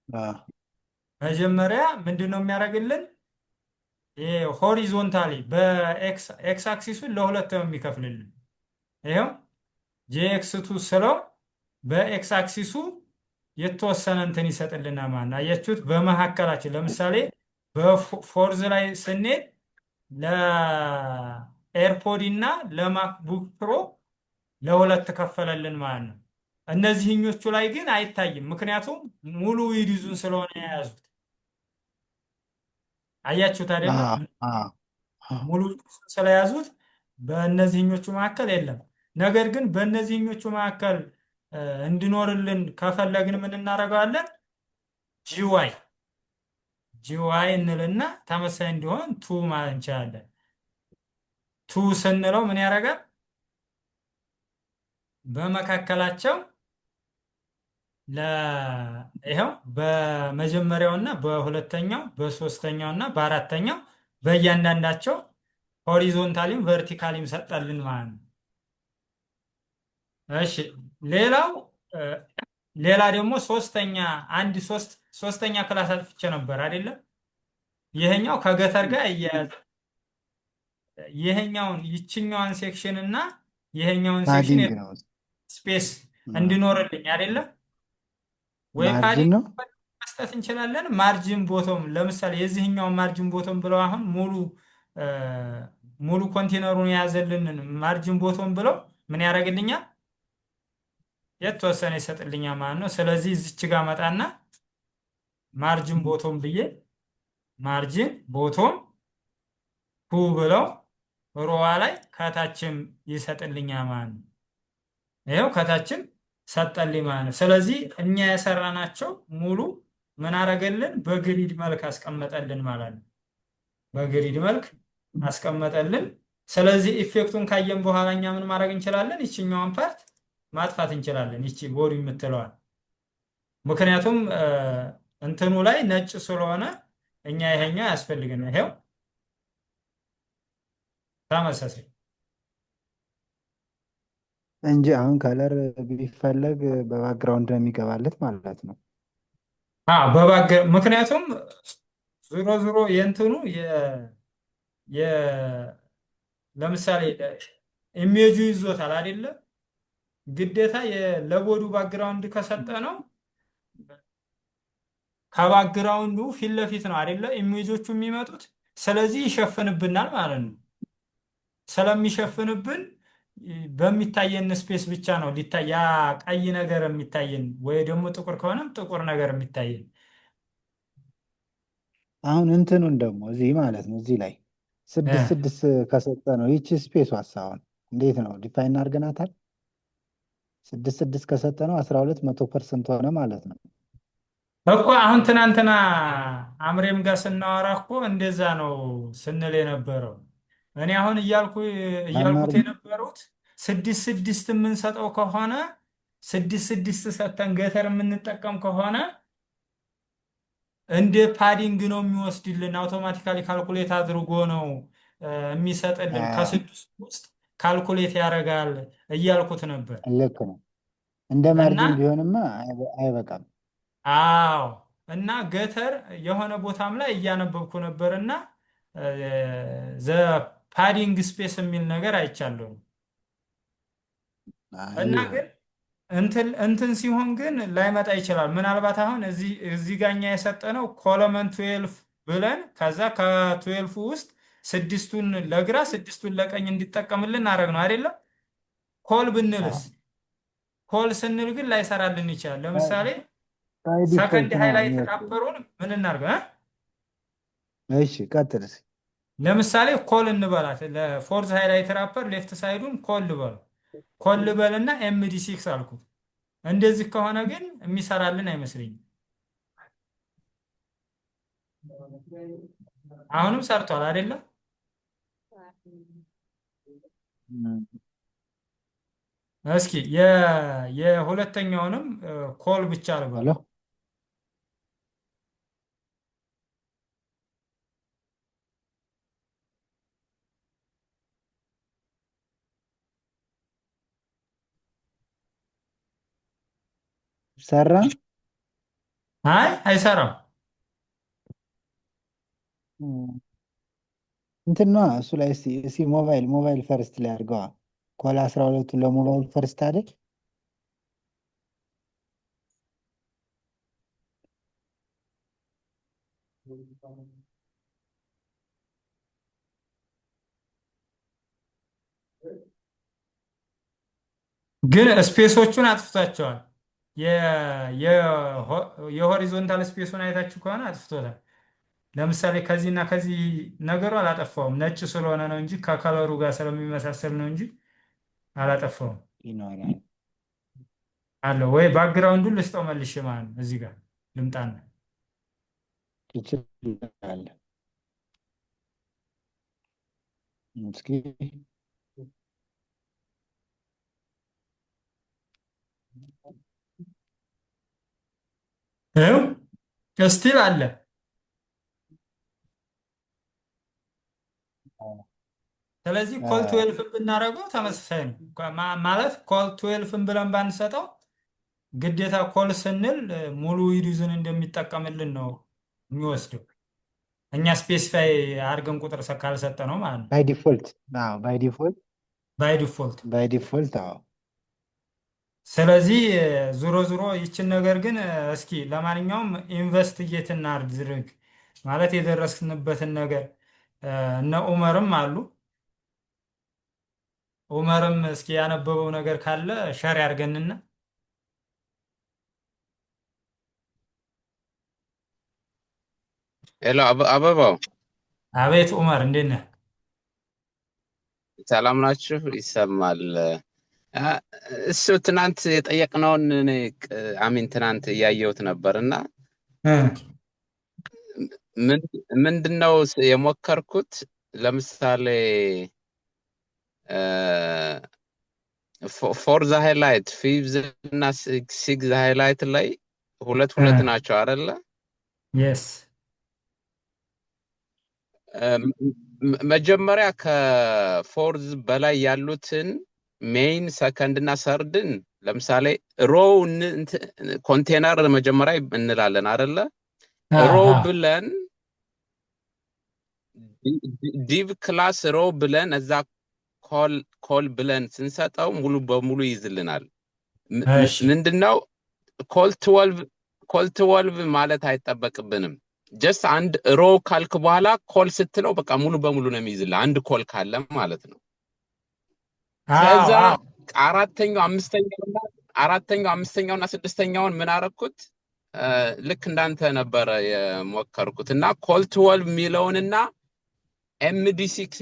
አዎ መጀመሪያ ምንድን ነው የሚያደርግልን? ሆሪዞንታሊ በኤክስ አክሲሱን ለሁለት ነው የሚከፍልልን። ይኸው ጂኤክስ ቱ ስለው በኤክስ አክሲሱ የተወሰነ እንትን ይሰጥልናል ማለት ነው። አያችሁት? በመካከላችን ለምሳሌ በፎርዝ ላይ ስንሄድ ለኤርፖድ እና ለማክቡክ ፕሮ ለሁለት ከፈለልን ማለት ነው። እነዚህኞቹ ላይ ግን አይታይም፣ ምክንያቱም ሙሉ ዊድዙን ስለሆነ የያዙት። አያችሁት አይደለ? አዎ ሙሉ ዊድዙን ስለያዙት በእነዚህኞቹ መካከል የለም። ነገር ግን በእነዚህኞቹ መካከል እንዲኖርልን ከፈለግን ምን እናደርገዋለን? ጂዋይ ጂዋይ እንልና ተመሳሳይ እንዲሆን ቱ ማለት እንችላለን። ቱ ስንለው ምን ያደርጋል? በመካከላቸው ይኸው በመጀመሪያውና በሁለተኛው በሶስተኛውና በአራተኛው በእያንዳንዳቸው ሆሪዞንታሊም ቨርቲካሊም ሰጠልን ማለት ነው። እሺ ሌላ ደግሞ ሶስተኛ ክላስ አጥፍቼ ነበር አይደለም? ይሄኛው ከገተር ጋር እያያዘ ይችኛዋን ሴክሽን እና ይሄኛውን ሴክሽን ፓዲንግ ነው ስፔስ እንዲኖርልኝ አይደለም ወይ ማርጅን ፓዲንግ ነው። መስጠት እንችላለን። ማርጅን ቦቶም ለምሳሌ የዚህኛውን ማርጅን ቦቶም ብለው አሁን ሙሉ ኮንቴነሩን የያዘልንን ማርጅን ቦቶም ብለው ምን ያደርግልኛል? የተወሰነ ይሰጥልኛል ማለት ነው። ስለዚህ እዚች ጋር መጣና ማርጅን ቦቶም ብዬ ማርጅን ቦቶም ቱ ብለው ሮዋ ላይ ከታችም ይሰጥልኛል ማለት ነው። ይኸው ከታችም ሰጠልኝ ማለት ነው። ስለዚህ እኛ የሰራናቸው ሙሉ ምን አረገልን? በግሪድ መልክ አስቀመጠልን ማለት ነው። በግሪድ መልክ አስቀመጠልን። ስለዚህ ኢፌክቱን ካየን በኋላ እኛ ምን ማድረግ እንችላለን? ይችኛዋን ፓርት ማጥፋት እንችላለን። ይቺ ቦዲ የምትለዋል። ምክንያቱም እንትኑ ላይ ነጭ ስለሆነ እኛ ይሄኛው ያስፈልግን። ይሄው ተመሳሳይ እንጂ አሁን ከለር ቢፈለግ በባክግራውንድ ነው የሚገባለት ማለት ነው። ምክንያቱም ዞሮ የእንትኑ ለምሳሌ ኢሜጁ ይዞታል አይደለ? ግዴታ ለቦዱ ባክግራውንድ ከሰጠ ነው ከባክግራውንዱ ፊት ለፊት ነው አይደለ ኢሜጆቹ የሚመጡት። ስለዚህ ይሸፍንብናል ማለት ነው። ስለሚሸፍንብን በሚታየን ስፔስ ብቻ ነው ያ ቀይ ነገር የሚታየን፣ ወይ ደግሞ ጥቁር ከሆነም ጥቁር ነገር የሚታየን። አሁን እንትኑን ደግሞ እዚህ ማለት ነው እዚህ ላይ ስድስት ከሰጠ ነው ይቺ ስፔስ ዋሳውን እንዴት ነው ዲፋይን አድርገናታል? 6 ከሰጠ ነው 12% ሆነ ማለት ነው። እኮ አሁን ትናንትና አምሬም ጋር ስናወራ እኮ እንደዛ ነው ስንል የነበረው። እኔ አሁን እያልኩት የነበሩት 6 የምንሰጠው ከሆነ 6 ሰጠን ገተር የምንጠቀም ከሆነ እንደ ፓዲንግ ነው የሚወስድልን። አውቶማቲካሊ ካልኩሌት አድርጎ ነው የሚሰጥልን። ከ6 ውስጥ ካልኩሌት ያደርጋል እያልኩት ነበር። ልክ ነው። እንደ ማርጂን ቢሆንማ አይበቃም። አዎ እና ገተር የሆነ ቦታም ላይ እያነበብኩ ነበር እና ዘ ፓዲንግ ስፔስ የሚል ነገር አይቻለሁ። እና ግን እንትን ሲሆን ግን ላይመጣ ይችላል። ምናልባት አሁን እዚህ ጋኛ የሰጠነው ኮለመን 12 ብለን ከዛ ከ12 ውስጥ 6ቱን ለግራ 6ቱን ለቀኝ እንዲጠቀምልን አደረግ ነው አይደለም? ኮል ብንልስ ኮል ስንል ግን ላይሰራልን ይችላል። ለምሳሌ ሰከንድ ሃይላይት ራፐሩን ምን እናርገ? እሺ ቀጥል። ለምሳሌ ኮል እንበላት ለፎርዝ ሃይላይት ራፐር ሌፍት ሳይዱን ኮል ልበል ኮል ልበልና ኤምዲ6 አልኩት። እንደዚህ ከሆነ ግን የሚሰራልን አይመስለኝም። አሁንም ሰርቷል አይደለም? እስኪ የሁለተኛውንም ኮል ብቻ ልበል። ሰራ? አይ አይሰራም። እንትን ነው እሱ ላይ እስኪ ሞባይል ፈርስት ላይ አድርገዋ። ኮል 12ቱን ለሞባይል ፈርስት አይደል? ግን ስፔሶቹን አጥፍቷቸዋል። የሆሪዞንታል ስፔሱን አይታችሁ ከሆነ አጥፍቶታል። ለምሳሌ ከዚህና ከዚህ ነገሩ አላጠፋውም። ነጭ ስለሆነ ነው እንጂ ከከለሩ ጋር ስለሚመሳሰል ነው እንጂ አላጠፋውም። አለ ወይ ባክግራውንዱን ልስጠው መልሼ ማለት ነው። እዚህ ጋር ልምጣና ትችላለህ። እስኪ ስቲል አለ። ስለዚህ ኮል 12 ብናደርገው ተመሳሳይ ነው ማለት ኮል 12 ብለን ባንሰጠው ግዴታ ኮል ስንል ሙሉ ዩዙን እንደሚጠቀምልን ነው የሚወስደው። እኛ ስፔሲፋይ አድርገን ቁጥር ካልሰጠ ነው ማለት ነው። ባይ ዲፎልት ባይ ዲፎልት አዎ። ስለዚህ ዙሮ ይችን ነገር ግን እስኪ ለማንኛውም ኢንቨስቲጌት እናድርግ ማለት የደረስንበትን ነገር እነ ኡመርም አሉ። ኡመርም እስኪ ያነበበው ነገር ካለ ሸር ያድርገንና። ሄሎ አበባው። አቤት ኡመር እንዴት ነህ? ሰላም ናችሁ? ይሰማል። እሱ ትናንት የጠየቅነውን ትናንት እያየሁት ነበርና ምንድነው የሞከርኩት? ለምሳሌ ፎር ዘ ሃይላይት ፊፍዝ እና ሲክስ ሃይላይት ላይ ሁለት ናቸው አይደለ? የስ መጀመሪያ ከፎርዝ በላይ ያሉትን ሜይን ሰከንድ እና ሰርድን ለምሳሌ ሮው ኮንቴነር መጀመሪያ እንላለን አይደለ? ሮው ብለን ዲቭ ክላስ ሮው ብለን እዛ ኮል ብለን ስንሰጠው ሙሉ በሙሉ ይዝልናል። ምንድነው ኮል 12 ማለት አይጠበቅብንም። ጀስት አንድ ሮ ካልክ በኋላ ኮል ስትለው በቃ ሙሉ በሙሉ ነው የሚይዝልህ አንድ ኮል ካለ ማለት ነው። ከዛ አራተኛው አምስተኛውና ስድስተኛውን ምን አረኩት? ልክ እንዳንተ ነበር የሞከርኩት እና ኮል 12 ሚለውንና MD6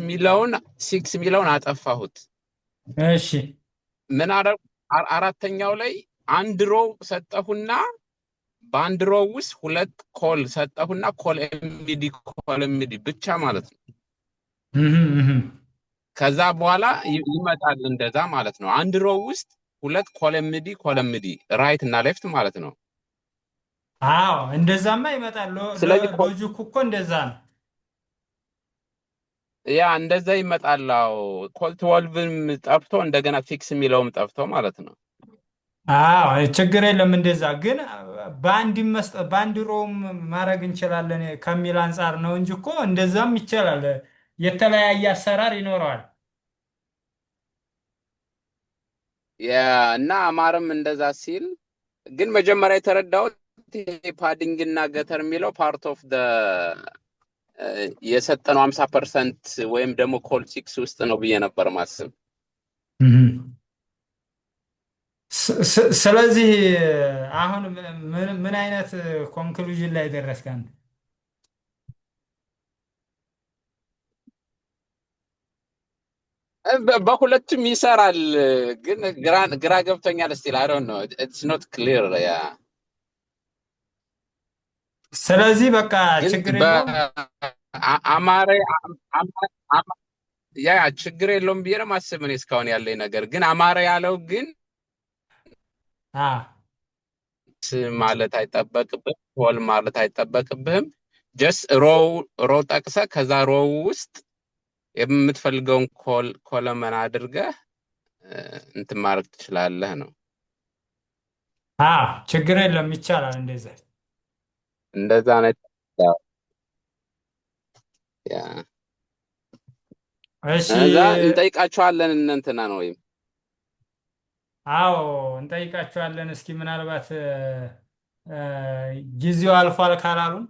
ሚለውን አጠፋሁት። እሺ ምን አደረኩ? አራተኛው ላይ አንድ ሮው ሰጠሁና በአንድ ሮው ውስጥ ሁለት ኮል ሰጠሁና ኮል ኤምዲ ብቻ ማለት ነው። ከዛ በኋላ ይመጣል እንደዛ ማለት ነው። አንድ ሮው ውስጥ ሁለት ኮል ኤምዲ ራይት እና ሌፍት ማለት ነው። አዎ እንደዛማ ይመጣል። ስለዚህ ሎጂኩ እኮ እንደዛ ነው። ያ እንደዛ ይመጣል። አዎ ኮል 12ም ጠፍቶ እንደገና ፊክስ የሚለውም ጠፍቶ ማለት ነው። አዎ ችግር የለም። እንደዛ ግን በአንድ ሮም ማድረግ እንችላለን ከሚል አንጻር ነው እንጂ እኮ እንደዛም ይቻላል። የተለያየ አሰራር ይኖረዋል። ያ እና አማርም እንደዛ ሲል ግን መጀመሪያ የተረዳሁት ፓዲንግ እና ገተር የሚለው ፓርት ኦፍ የሰጠነው 50% ወይም ደግሞ ኮል 6 ውስጥ ነው ብዬ ነበር ማስብ። ስለዚህ አሁን ምን አይነት ኮንክሉዥን ላይ ደረስክ አንተ? በሁለቱም ይሰራል፣ ግን ግራ ገብቶኛል። ስቲል አይ ዶንት ኖ ኢትስ ኖት ክሊር። ያ ስለዚህ በቃ ችግር የለውም ያ ችግር የለውም ብዬ ነው ማስብ እኔ እስካሁን ያለኝ ነገር። ግን አማረ ያለው ግን ማለት አይጠበቅብህም፣ ኮል ማለት አይጠበቅብህም። ጀስት ሮው ጠቅሰህ ከዛ ሮው ውስጥ የምትፈልገውን ኮለመን አድርገህ እንትን ማድረግ ትችላለህ ነው። ችግር የለም ይቻላል። እንደዛ ነው። እሺ እዛ እንጠይቃቸዋለን እንትና ነው ወይም አዎ እንጠይቃቸዋለን። እስኪ ምናልባት ጊዜው አልፏል ካላሉን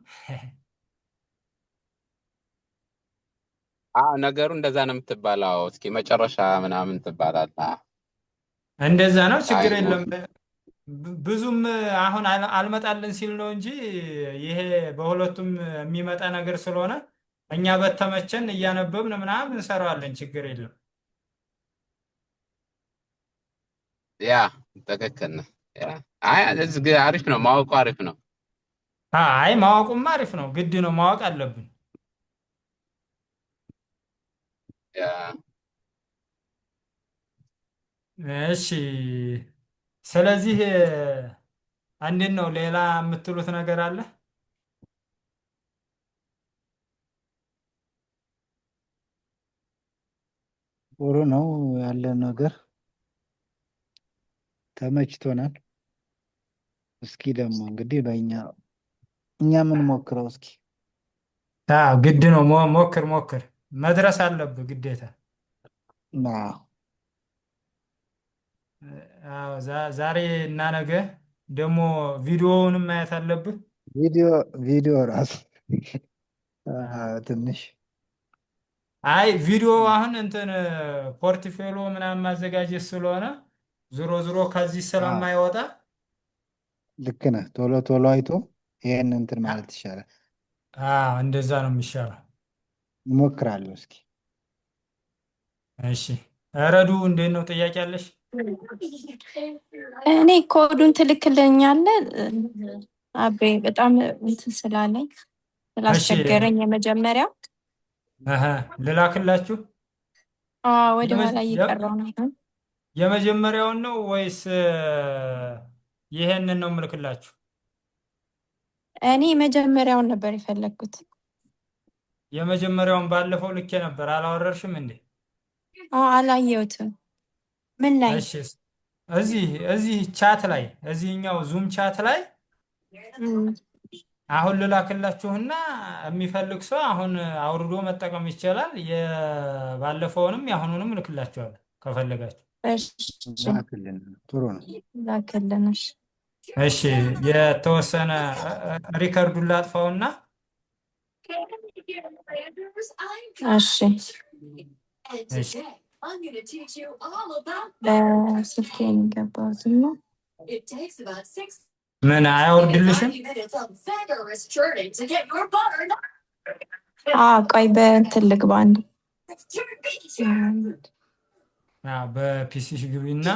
ነገሩ እንደዛ ነው የምትባለው። እስኪ መጨረሻ ምናምን ትባላለህ። እንደዛ ነው። ችግር የለም። ብዙም አሁን አልመጣልን ሲል ነው እንጂ ይሄ በሁለቱም የሚመጣ ነገር ስለሆነ እኛ በተመቸን እያነበብን ምናምን እንሰራዋለን። ችግር የለም። ያ ትክክል ነው። አሪፍ ነው ማወቁ፣ አሪፍ ነው። አይ ማወቁማ አሪፍ ነው። ግድ ነው ማወቅ አለብን። እሺ ስለዚህ እንዴት ነው? ሌላ የምትሉት ነገር አለ? ጥሩ ነው ያለን ነገር ተመችቶናል። እስኪ ደግሞ እንግዲህ እኛ ምን ሞክረው እስኪ። ግድ ነው ሞክር መድረስ አለብህ ግዴታ። ዛሬ እና ነገ ደግሞ ቪዲዮውንም ማየት አለብህ። ቪዲዮ ራሱ ትንሽ ቪዲዮ አሁን እንትን ፖርትፌሎ ምናምን ማዘጋጀት ስለሆነ ዞሮ ከዚህ ስለማይወጣ ልክ ነህ። ቶሎ ቶሎ አይቶ ይሄን እንትን ማለት ይሻላል። እንደዛ ነው የሚሻለው። እሞክራለሁ እስኪ። እሺ ረዱ እንዴት ነው? ጥያቄ አለሽ? እኔ ኮዱን ትልክልኛለህ አቤ? በጣም እንትን ስላለኝ ስላስቸገረኝ የመጀመሪያው ልላክላችሁ። ወደ ኋላ እየቀረው ነው። የመጀመሪያውን ነው ወይስ ይሄንን ነው የምልክላችሁ? እኔ መጀመሪያውን ነበር የፈለግኩት። የመጀመሪያውን ባለፈው ልኬ ነበር። አላወረርሽም እንዴ? አላየሁትም። ምን ላይ? እዚህ ቻት ላይ፣ እዚህኛው ዙም ቻት ላይ አሁን ልላክላችሁና የሚፈልግ ሰው አሁን አውርዶ መጠቀም ይቻላል። የባለፈውንም የአሁኑንም ልክላችኋለሁ ከፈለጋችሁ። ጥሩ ነው ላክልን። እሺ የተወሰነ ሪከርዱን ላጥፋውና በስልኬ የሚገባው ነው። ምን አያወርድልሽም? ቆይ በእንትን ልግባ አንዴ። በፒሲሽ ግቢና